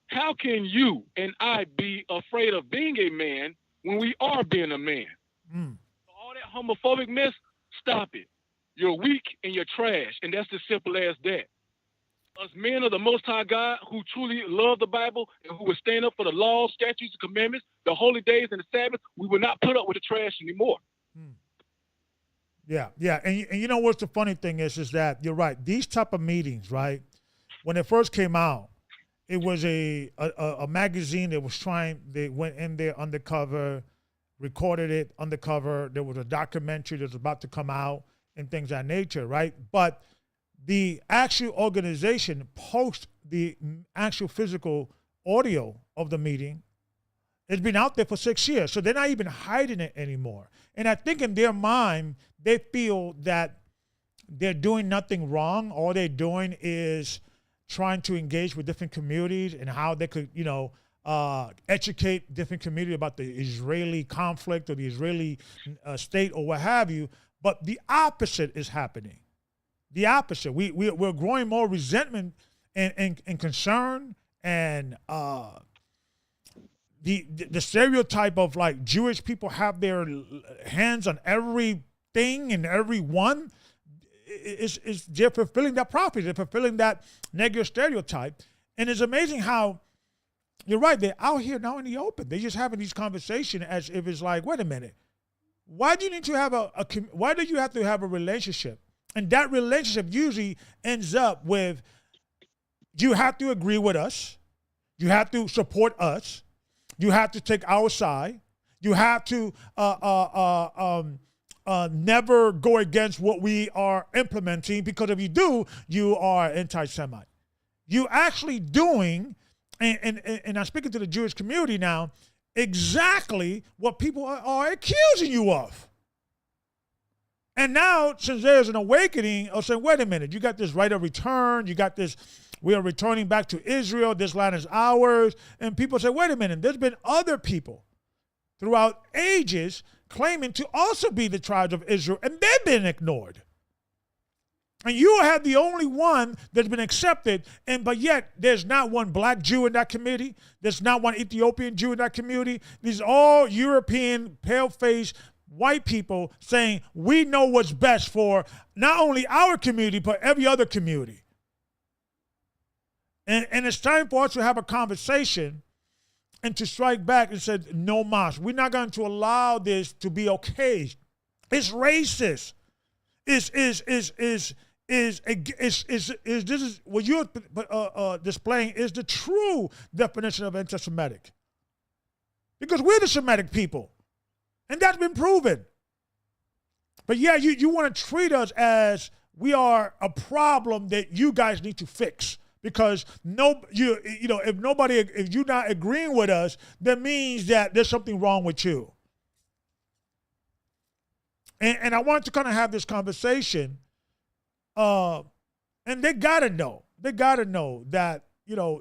How can you and I be afraid of being a man when we are being a man? Mm. All that homophobic mess, stop it. You're weak and you're trash, and that's as simple as that. Us men of the Most High God who truly love the Bible and who will stand up for the laws, statutes, and commandments, the holy days and the Sabbath, we will not put up with the trash anymore. Yeah, yeah, and you know what's the funny thing is that you're right. These type of meetings, right? When it first came out, it was a magazine that was trying. They went in there undercover, recorded it undercover. There was a documentary that was about to come out and things of that nature, right? But the actual organization post the actual physical audio of the meeting. It's been out there for 6 years, so they're not even hiding it anymore. And I think in their mind, they feel that they're doing nothing wrong. All they're doing is trying to engage with different communities and how they could, educate different communities about the Israeli conflict or the Israeli state or what have you. But the opposite is happening. The opposite. We're growing more resentment and concern and the stereotype of like Jewish people have their hands on everything and everyone is they're fulfilling that prophecy. They're fulfilling that negative stereotype. And it's amazing how you're right. They're out here now in the open. They're just having these conversations as if it's like, wait a minute, why do you need to have why do you have to have a relationship? And that relationship usually ends up with you have to agree with us, you have to support us, you have to take our side, you have to never go against what we are implementing, because if you do, you are anti-Semite. You actually doing, and I'm speaking to the Jewish community now, exactly what people are accusing you of. And now, since there's an awakening of saying, wait a minute, you got this right of return, you got this, we are returning back to Israel, this land is ours. And people say, wait a minute, there's been other people throughout ages claiming to also be the tribes of Israel, and they've been ignored. And you have the only one that's been accepted, but yet there's not one black Jew in that community, there's not one Ethiopian Jew in that community. These are all European, pale-faced, white people saying we know what's best for not only our community, but every other community. And it's time for us to have a conversation and to strike back and say, no mas. We're not going to allow this to be okay. It's racist. This is what you're displaying is the true definition of anti-Semitic. Because we're the Semitic people. And that's been proven. But yeah, you want to treat us as we are a problem that you guys need to fix. Because if you're not agreeing with us, that means that there's something wrong with you. And I wanted to kind of have this conversation. And they gotta know. They gotta know that, that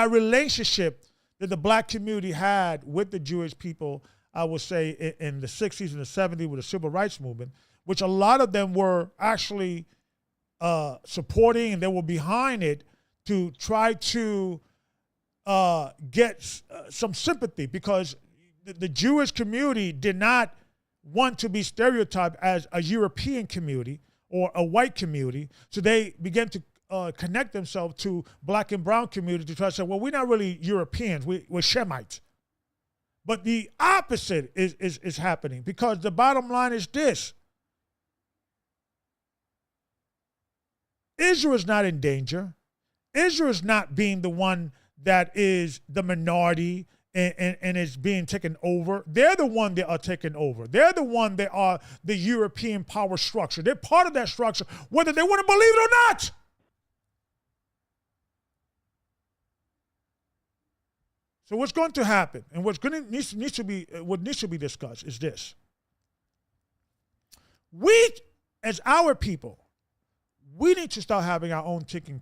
relationship that the black community had with the Jewish people, I would say in the 60s and the 70s with the civil rights movement, which a lot of them were actually supporting and they were behind it to try to get some sympathy, because the Jewish community did not want to be stereotyped as a European community or a white community. So they began to connect themselves to black and brown communities to try to say, well, we're not really Europeans, we're Shemites. But the opposite is happening, because the bottom line is this. Israel is not in danger. Israel is not being the one that is the minority and is being taken over. They're the one that are taken over. They're the one that are the European power structure. They're part of that structure, whether they want to believe it or not. So what's going to happen, and what needs to be discussed is this: we, as our people, we need to start having our own thinking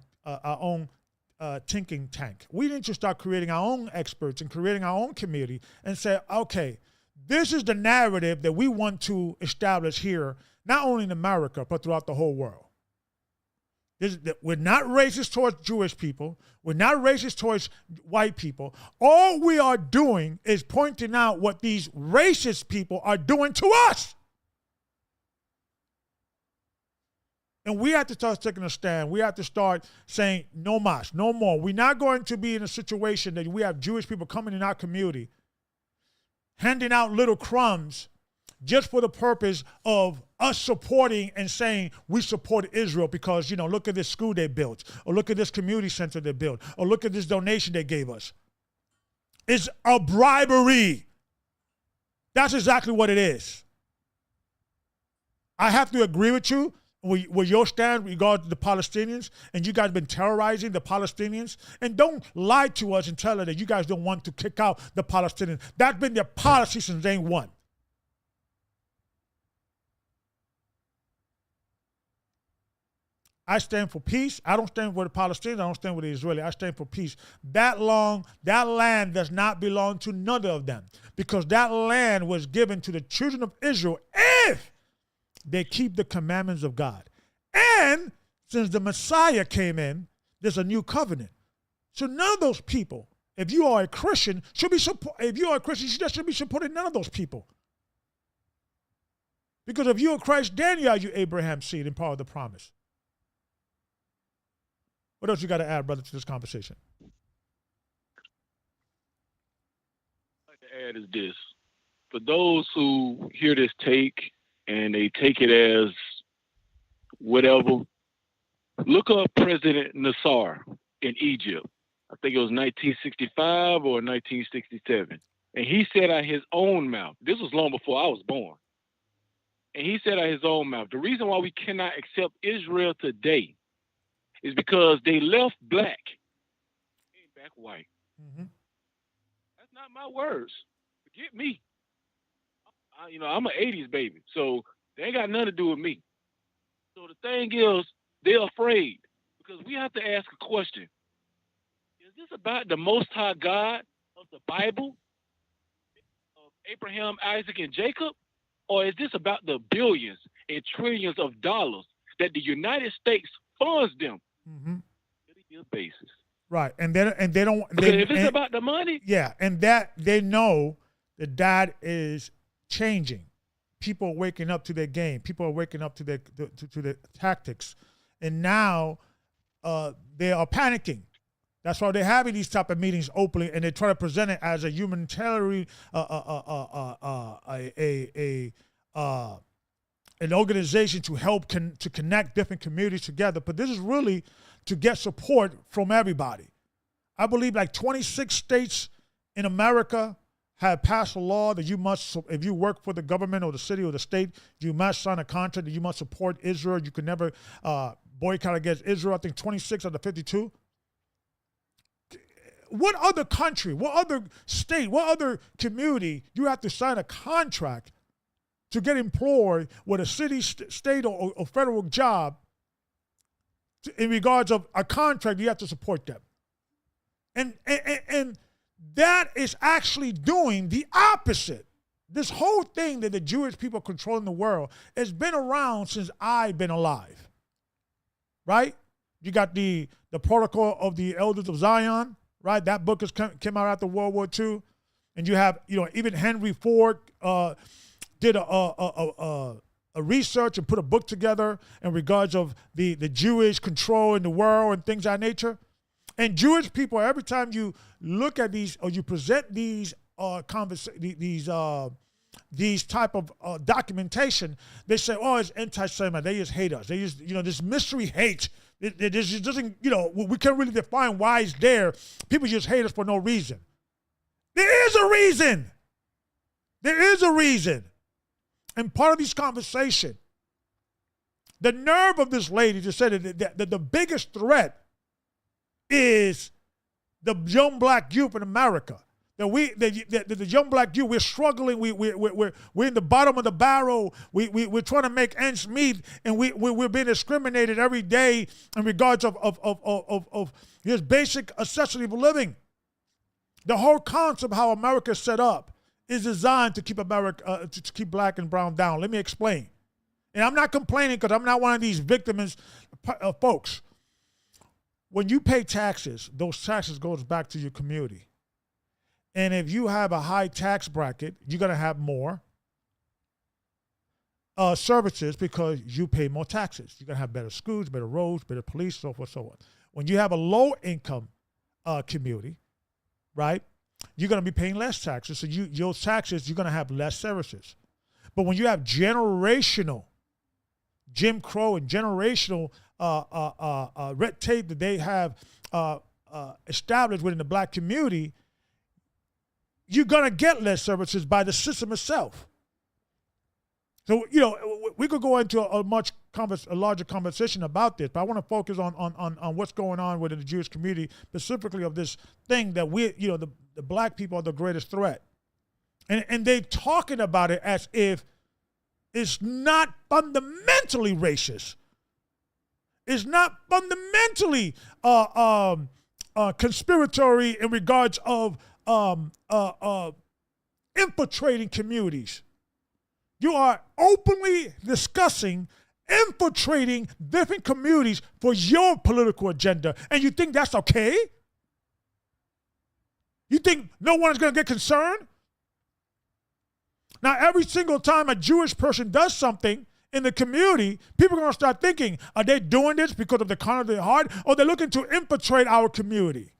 tank. We need to start creating our own experts and creating our own community and say, okay, this is the narrative that we want to establish here, not only in America, but throughout the whole world. We're not racist towards Jewish people. We're not racist towards white people. All we are doing is pointing out what these racist people are doing to us. And we have to start taking a stand. We have to start saying, no mas, no more. We're not going to be in a situation that we have Jewish people coming in our community, handing out little crumbs just for the purpose of us supporting and saying we support Israel because, look at this school they built, or look at this community center they built, or look at this donation they gave us. It's a bribery. That's exactly what it is. I have to agree with you with your stand regarding the Palestinians, and you guys have been terrorizing the Palestinians. And don't lie to us and tell us that you guys don't want to kick out the Palestinians. That's been their policy since day one. I stand for peace. I don't stand with the Palestinians. I don't stand with the Israelis. I stand for peace. That land does not belong to none of them, because that land was given to the children of Israel if they keep the commandments of God. And since the Messiah came in, there's a new covenant. So none of those people, if you are a Christian, should be you should be supporting none of those people. Because if you're a Christ, then you are Abraham's seed and part of the promise. What else you got to add, brother, to this conversation? I'd like to add is this. For those who hear this take and they take it as whatever, look up President Nasser in Egypt. I think it was 1965 or 1967. And he said out his own mouth, this was long before I was born, and he said out his own mouth, the reason why we cannot accept Israel today is because they left black, came back white. Mm-hmm. That's not my words. Forget me. I'm an 80s baby, so they ain't got nothing to do with me. So the thing is, they're afraid, because we have to ask a question. Is this about the Most High God of the Bible, of Abraham, Isaac, and Jacob? Or is this about the billions and trillions of dollars that the United States funds them on a daily basis? Right, and they don't. If it's about the money, yeah, and that they know that is changing. People are waking up to their game. People are waking up to their tactics, and now they are panicking. That's why they're having these type of meetings openly, and they try to present it as a humanitarian, an organization to help to connect different communities together. But this is really to get support from everybody. I believe like 26 states in America have passed a law that you must, if you work for the government or the city or the state, you must sign a contract that you must support Israel. You can never boycott against Israel. I think 26 of the 52. What other country, what other state, what other community you have to sign a contract to get employed with a city, state, or federal job in regards of a contract? You have to support them. And that is actually doing the opposite. This whole thing that the Jewish people controlling the world has been around since I've been alive, right? You got the Protocol of the Elders of Zion, right? That book came out after World War II. And you have, even Henry Ford did a a research and put a book together in regards of the Jewish control in the world and things of that nature. And Jewish people, every time you look at these or you present these these type of documentation, they say, "Oh, it's anti-Semitic. They just hate us. They just, this mystery hate. It just doesn't, we can't really define why it's there. People just hate us for no reason. There is a reason. There is a reason. And part of this conversation, the nerve of this lady to say that the biggest threat is the young black youth in America. That the young black youth, we're struggling. We're in the bottom of the barrel. We're trying to make ends meet, and we're being discriminated every day in regards of his basic necessity of living. The whole concept of how America is set up is designed to keep America to keep black and brown down. Let me explain. And I'm not complaining because I'm not one of these victims folks. When you pay taxes, those taxes goes back to your community. And if you have a high tax bracket, you're going to have more services because you pay more taxes. You're going to have better schools, better roads, better police, so forth, so on. When you have a low income community, right, you're going to be paying less taxes. So your taxes, you're going to have less services. But when you have generational Jim Crow and generational red tape that they have established within the black community, you're going to get less services by the system itself. So, we could go into a larger conversation about this, but I want to focus on what's going on within the Jewish community, specifically of this thing that the black people are the greatest threat. And they're talking about it as if it's not fundamentally racist. It's not fundamentally conspiratory in regards of infiltrating communities. You are openly discussing infiltrating different communities for your political agenda, and you think that's okay? You think no one is going to get concerned? Now, every single time a Jewish person does something in the community, people are going to start thinking, are they doing this because of the corner of their heart, or they're looking to infiltrate our community?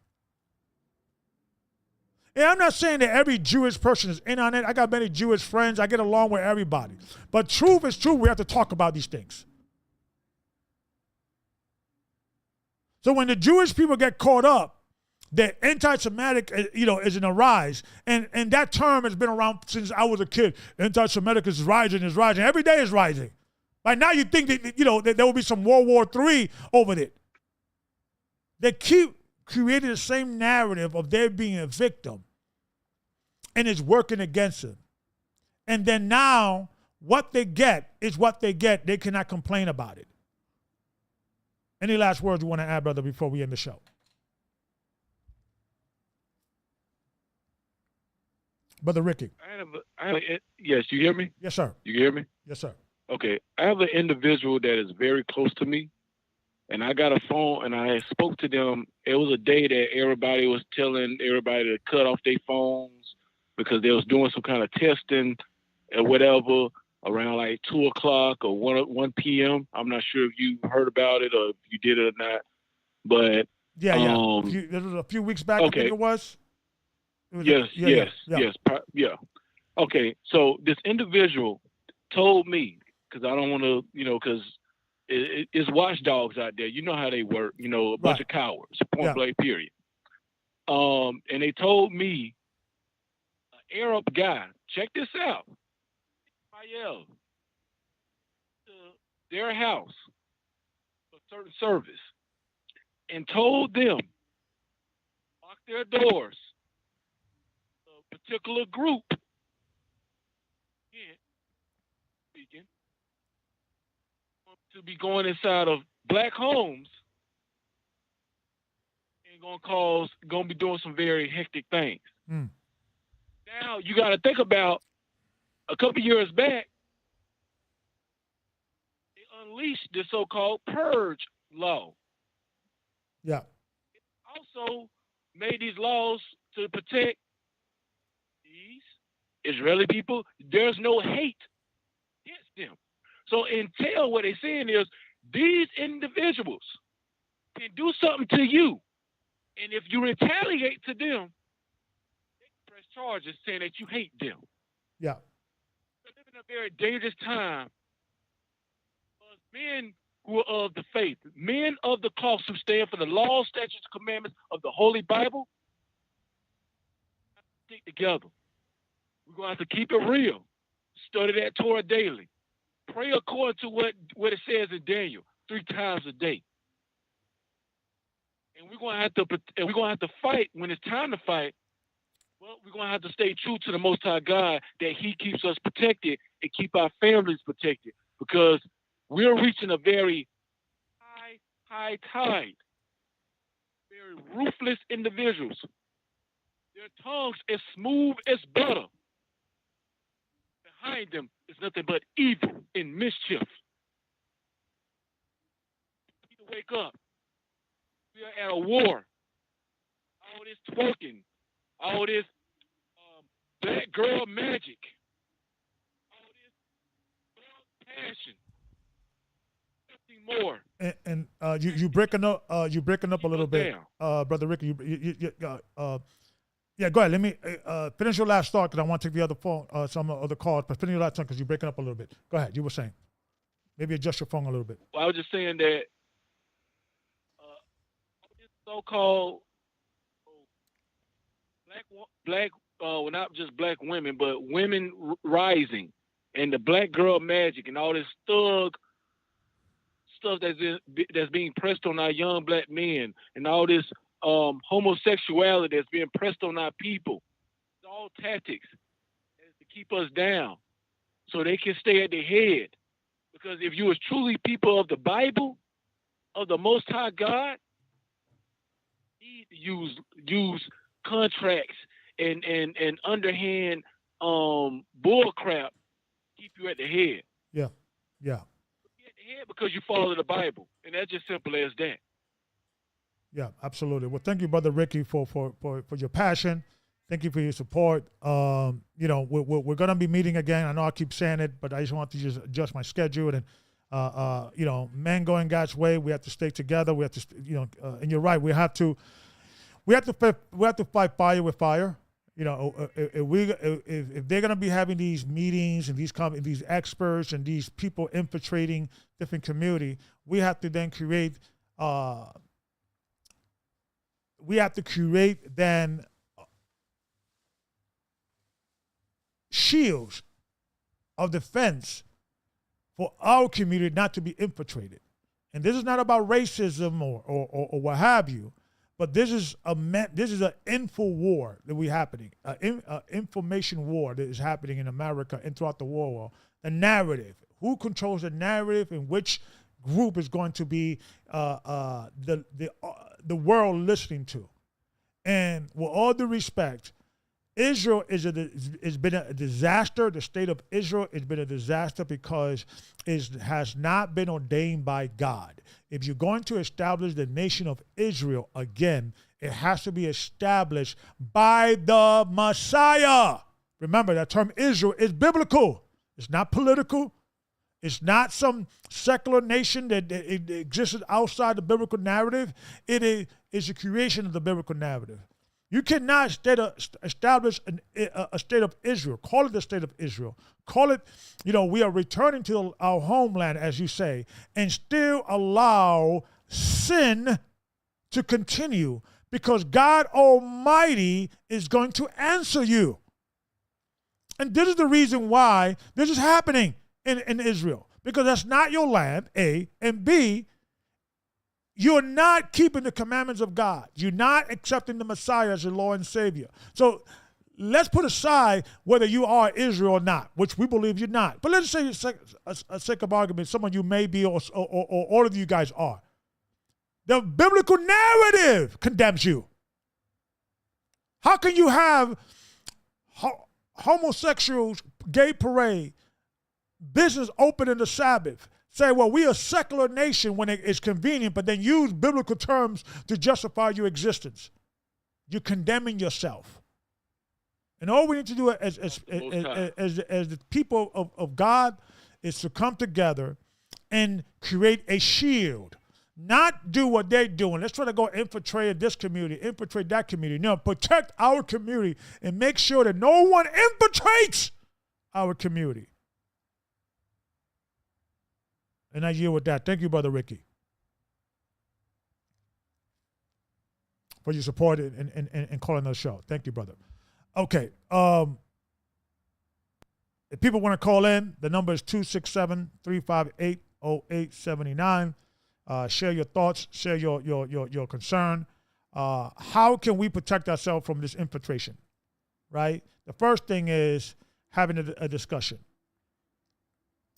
And I'm not saying that every Jewish person is in on it. I got many Jewish friends. I get along with everybody. But truth is true. We have to talk about these things. So when the Jewish people get caught up, that anti-Semitic, is in a rise. And that term has been around since I was a kid. Anti-Semitic is rising. Every day is rising. Right now you think that there will be some World War III over it. They keep creating the same narrative of there being a victim. And it's working against them. And then now, what they get is what they get. They cannot complain about it. Any last words you want to add, brother, before we end the show? Brother Ricky. Yes, you hear me? Yes, sir. You hear me? Yes, sir. Okay. I have an individual that is very close to me, and I got a phone, and I spoke to them. It was a day that everybody was telling everybody to cut off their phones because they was doing some kind of testing or whatever around like 2 o'clock or 1 p.m. I'm not sure if you heard about it or if you did it or not, but yeah. This was a few weeks back. Okay. I think it was. Yes. Okay, so this individual told me, because I don't want to, because it's watchdogs out there. You know how they work. A bunch of cowards. Point blank. Period. And they told me, an Arab guy. Check this out. Israel, to their house for certain service, and told them lock their doors. A particular group, speaking, to be going inside of black homes and gonna be doing some very hectic things. Now you got to think about a couple years back, they unleashed the so-called purge law. Yeah. It also made these laws to protect these Israeli people. There's no hate against them. So entail what they're saying is these individuals can do something to you, and if you retaliate to them, they press charges saying that you hate them. Yeah. We're living in a very dangerous time. Men who are of the faith, men of the cloth who stand for the law, statutes, commandments of the Holy Bible, stick together. We're going to have to keep it real. Study that Torah daily. Pray according to what it says in Daniel 3 times a day. And we're going to have to fight when it's time to fight. Well, we're going to have to stay true to the Most High God, that He keeps us protected and keep our families protected, because we're reaching a very high tide. Very ruthless individuals. Their tongues as smooth as butter. Behind them is nothing but evil and mischief. We need to wake up. We are at a war. All this twerking, all this black girl magic, all this passion, nothing more. And you breaking up a little bit, Brother Ricky. Yeah, go ahead. Let me finish your last thought, because I want to take the other phone, some other calls. But finish your last thought, because you're breaking up a little bit. Go ahead. You were saying. Maybe adjust your phone a little bit. Well, I was just saying that this so-called black, well, not just black women, but women rising, and the black girl magic, and all this thug stuff that's being pressed on our young black men, and all this homosexuality that's being pressed on our people. It's all tactics to keep us down so they can stay at the head. Because if you was truly people of the Bible, of the Most High God, you need to use contracts and underhand bull crap to keep you at the head. Yeah. You're at the head because you follow the Bible, and that's just simple as that. Yeah, absolutely. Well, thank you, Brother Ricky, for your passion. Thank you for your support. You know, we're going to be meeting again. I know I keep saying it, but I just want to just adjust my schedule. And, you know, men going God's way, we have to stay together. We have to, you know, and you're right. We have to fight fire with fire. You know, if they're going to be having these meetings and these experts and these people infiltrating different community, we have to then create shields of defense for our community not to be infiltrated. And this is not about racism or what have you, but this is an info war that we happening, information war that is happening in America and throughout the world. The narrative, who controls the narrative, and which group is going to be the world listening to. And with all due respect, Israel has been a disaster. The state of Israel has been a disaster because it has not been ordained by God. If you're going to establish the nation of Israel again, it has to be established by the Messiah. Remember, that term Israel is biblical. It's not political. It's not some secular nation that existed outside the biblical narrative. It is a creation of the biblical narrative. You cannot establish a state of Israel. Call it the state of Israel. Call it, you know, we are returning to our homeland, as you say, and still allow sin to continue, because God Almighty is going to answer you. And this is the reason why this is happening in Israel, because that's not your land, A, and B, you're not keeping the commandments of God. You're not accepting the Messiah as your Lord and Savior. So let's put aside whether you are Israel or not, which we believe you're not. But let's say, a sake of argument, some of you may be, or all of you guys are. The biblical narrative condemns you. How can you have homosexuals, gay parade, business open in the Sabbath, say, well, we are a secular nation when it is convenient, but then use biblical terms to justify your existence? You're condemning yourself. And all we need to do as the people of God is to come together and create a shield. Not do what they're doing. Let's try to go infiltrate this community, infiltrate that community. No, protect our community and make sure that no one infiltrates our community. And I yield with that. Thank you, Brother Ricky, for your support and calling the show. Thank you, brother. Okay. If people want to call in, the number is 267-358-0879. Share your thoughts, share your concern. How can we protect ourselves from this infiltration, right? The first thing is having a discussion.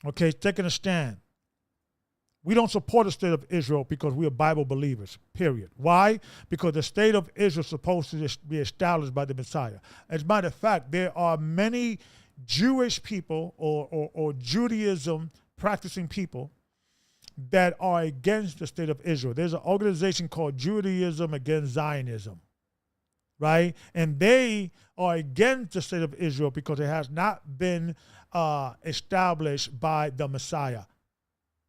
Okay, taking a stand. We don't support the state of Israel because we are Bible believers, period. Why? Because the state of Israel is supposed to be established by the Messiah. As a matter of fact, there are many Jewish people or Judaism practicing people that are against the state of Israel. There's an organization called Judaism Against Zionism, right? And they are against the state of Israel because it has not been established by the Messiah.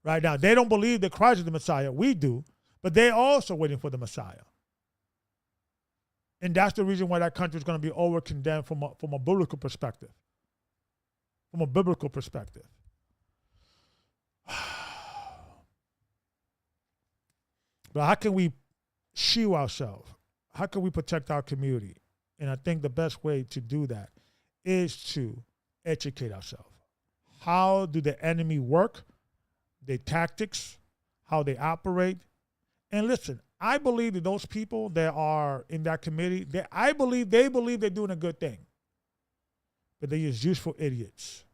Right now, they don't believe that Christ is the Messiah. We do, but they're also waiting for the Messiah. And that's the reason why that country is going to be over-condemned from a biblical perspective. From a biblical perspective. But how can we shield ourselves? How can we protect our community? And I think the best way to do that is to educate ourselves. How do the enemy work? Their tactics, how they operate. And listen, I believe that those people that are in that committee, I believe they believe they're doing a good thing. But they're just useful idiots.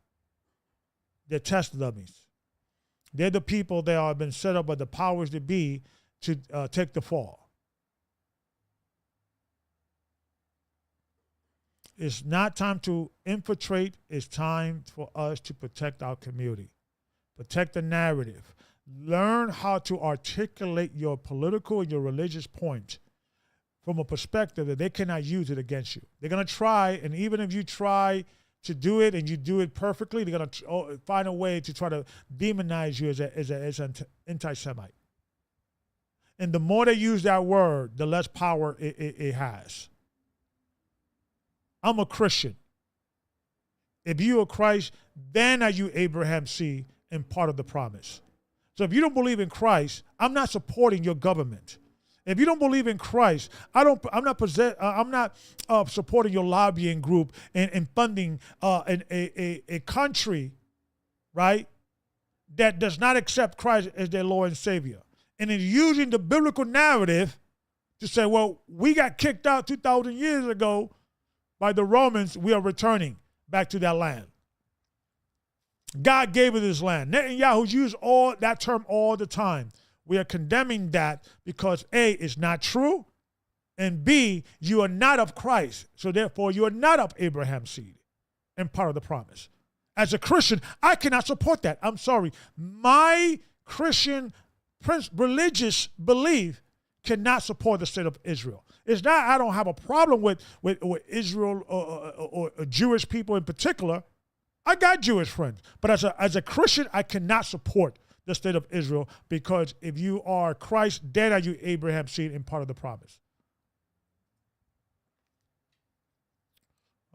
They're test dummies. They're the people that have been set up by the powers that be to take the fall. It's not time to infiltrate. It's time for us to protect our community. Protect the narrative. Learn how to articulate your political and your religious point from a perspective that they cannot use it against you. They're going to try, and even if you try to do it and you do it perfectly, they're going to find a way to try to demonize you as an anti-Semite. And the more they use that word, the less power it has. I'm a Christian. If you are Christ, then are you Abraham's seed and part of the promise. So if you don't believe in Christ, I'm not supporting your government. If you don't believe in Christ, I'm not supporting your lobbying group and funding a country, right, that does not accept Christ as their Lord and Savior. And is using the biblical narrative to say, well, we got kicked out 2,000 years ago by the Romans. We are returning back to that land. God gave us this land. Netanyahu used that term all the time. We are condemning that because A, it's not true, and B, you are not of Christ. So therefore, you are not of Abraham's seed and part of the promise. As a Christian, I cannot support that. I'm sorry. My Christian religious belief cannot support the state of Israel. It's not I don't have a problem with Israel or Jewish people in particular. I got Jewish friends, but as a Christian, I cannot support the state of Israel because if you are Christ, then are you Abraham's seed and part of the promise.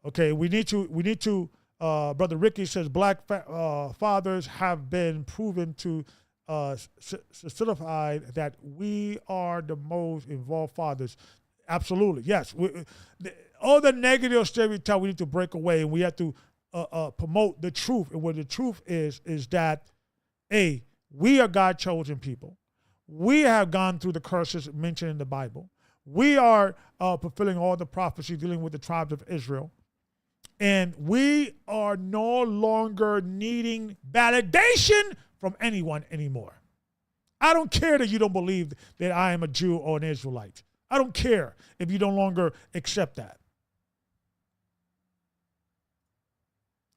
Okay, we need to. Brother Ricky says black fathers have been proven to solidify that we are the most involved fathers. Absolutely, yes. All the negative stereotypes we need to break away, and we have to promote the truth. And what the truth is that, A, we are God's chosen people. We have gone through the curses mentioned in the Bible. We are fulfilling all the prophecy dealing with the tribes of Israel. And we are no longer needing validation from anyone anymore. I don't care that you don't believe that I am a Jew or an Israelite. I don't care if you no longer accept that.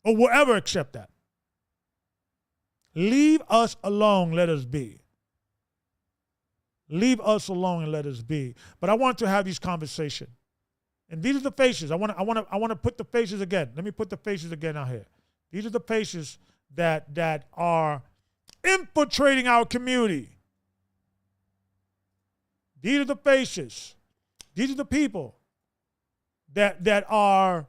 Or will ever accept that. Leave us alone, let us be. Leave us alone and let us be. But I want to have these conversations. And these are the faces. I want to put the faces again. Let me put the faces again out here. These are the faces that are infiltrating our community. These are the faces. These are the people that are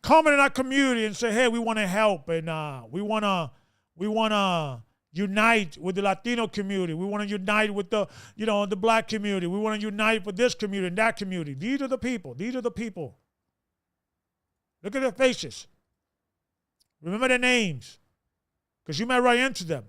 coming in our community and say, hey, we want to help, and we want to unite with the Latino community. We want to unite with the black community. We want to unite with this community and that community. These are the people. These are the people. Look at their faces. Remember their names, because you might run into them.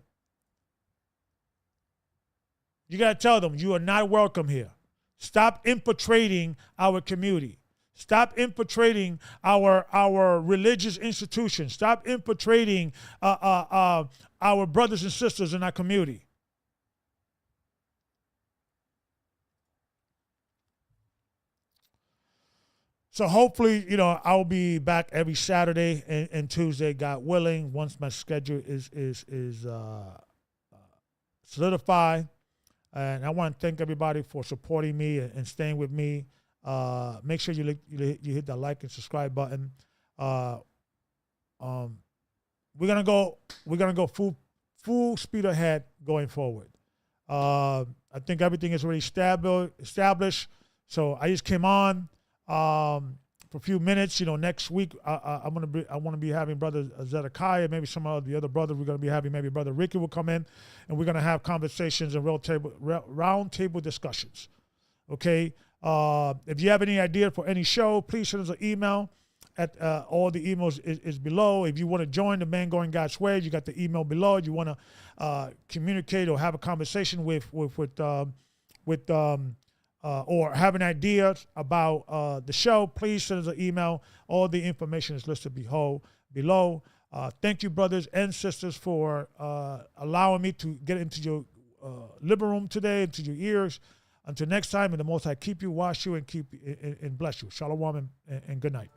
You got to tell them you are not welcome here. Stop infiltrating our community. Stop infiltrating our religious institutions. Stop infiltrating our brothers and sisters in our community. So hopefully, I'll be back every Saturday and Tuesday, God willing, once my schedule is solidified. And I want to thank everybody for supporting me and staying with me. Make sure you hit that like and subscribe button. We're gonna go full speed ahead going forward. I think everything is already established. So I just came on for a few minutes. Next week I want to be having Brother Zedekiah, maybe some of the other brothers we're going to be having. Maybe Brother Ricky will come in, and we're going to have conversations and round table discussions. Okay. If you have any idea for any show, please send us an email. At all the emails is below. If you want to join the Man Going God's Way, you got the email below. If you want to communicate or have a conversation or have an idea about the show, please send us an email. All the information is listed below. Thank you, brothers and sisters, for allowing me to get into your living room today, into your ears. Until next time, and the Most High keep you, wash you, and bless you. Shalom and good night.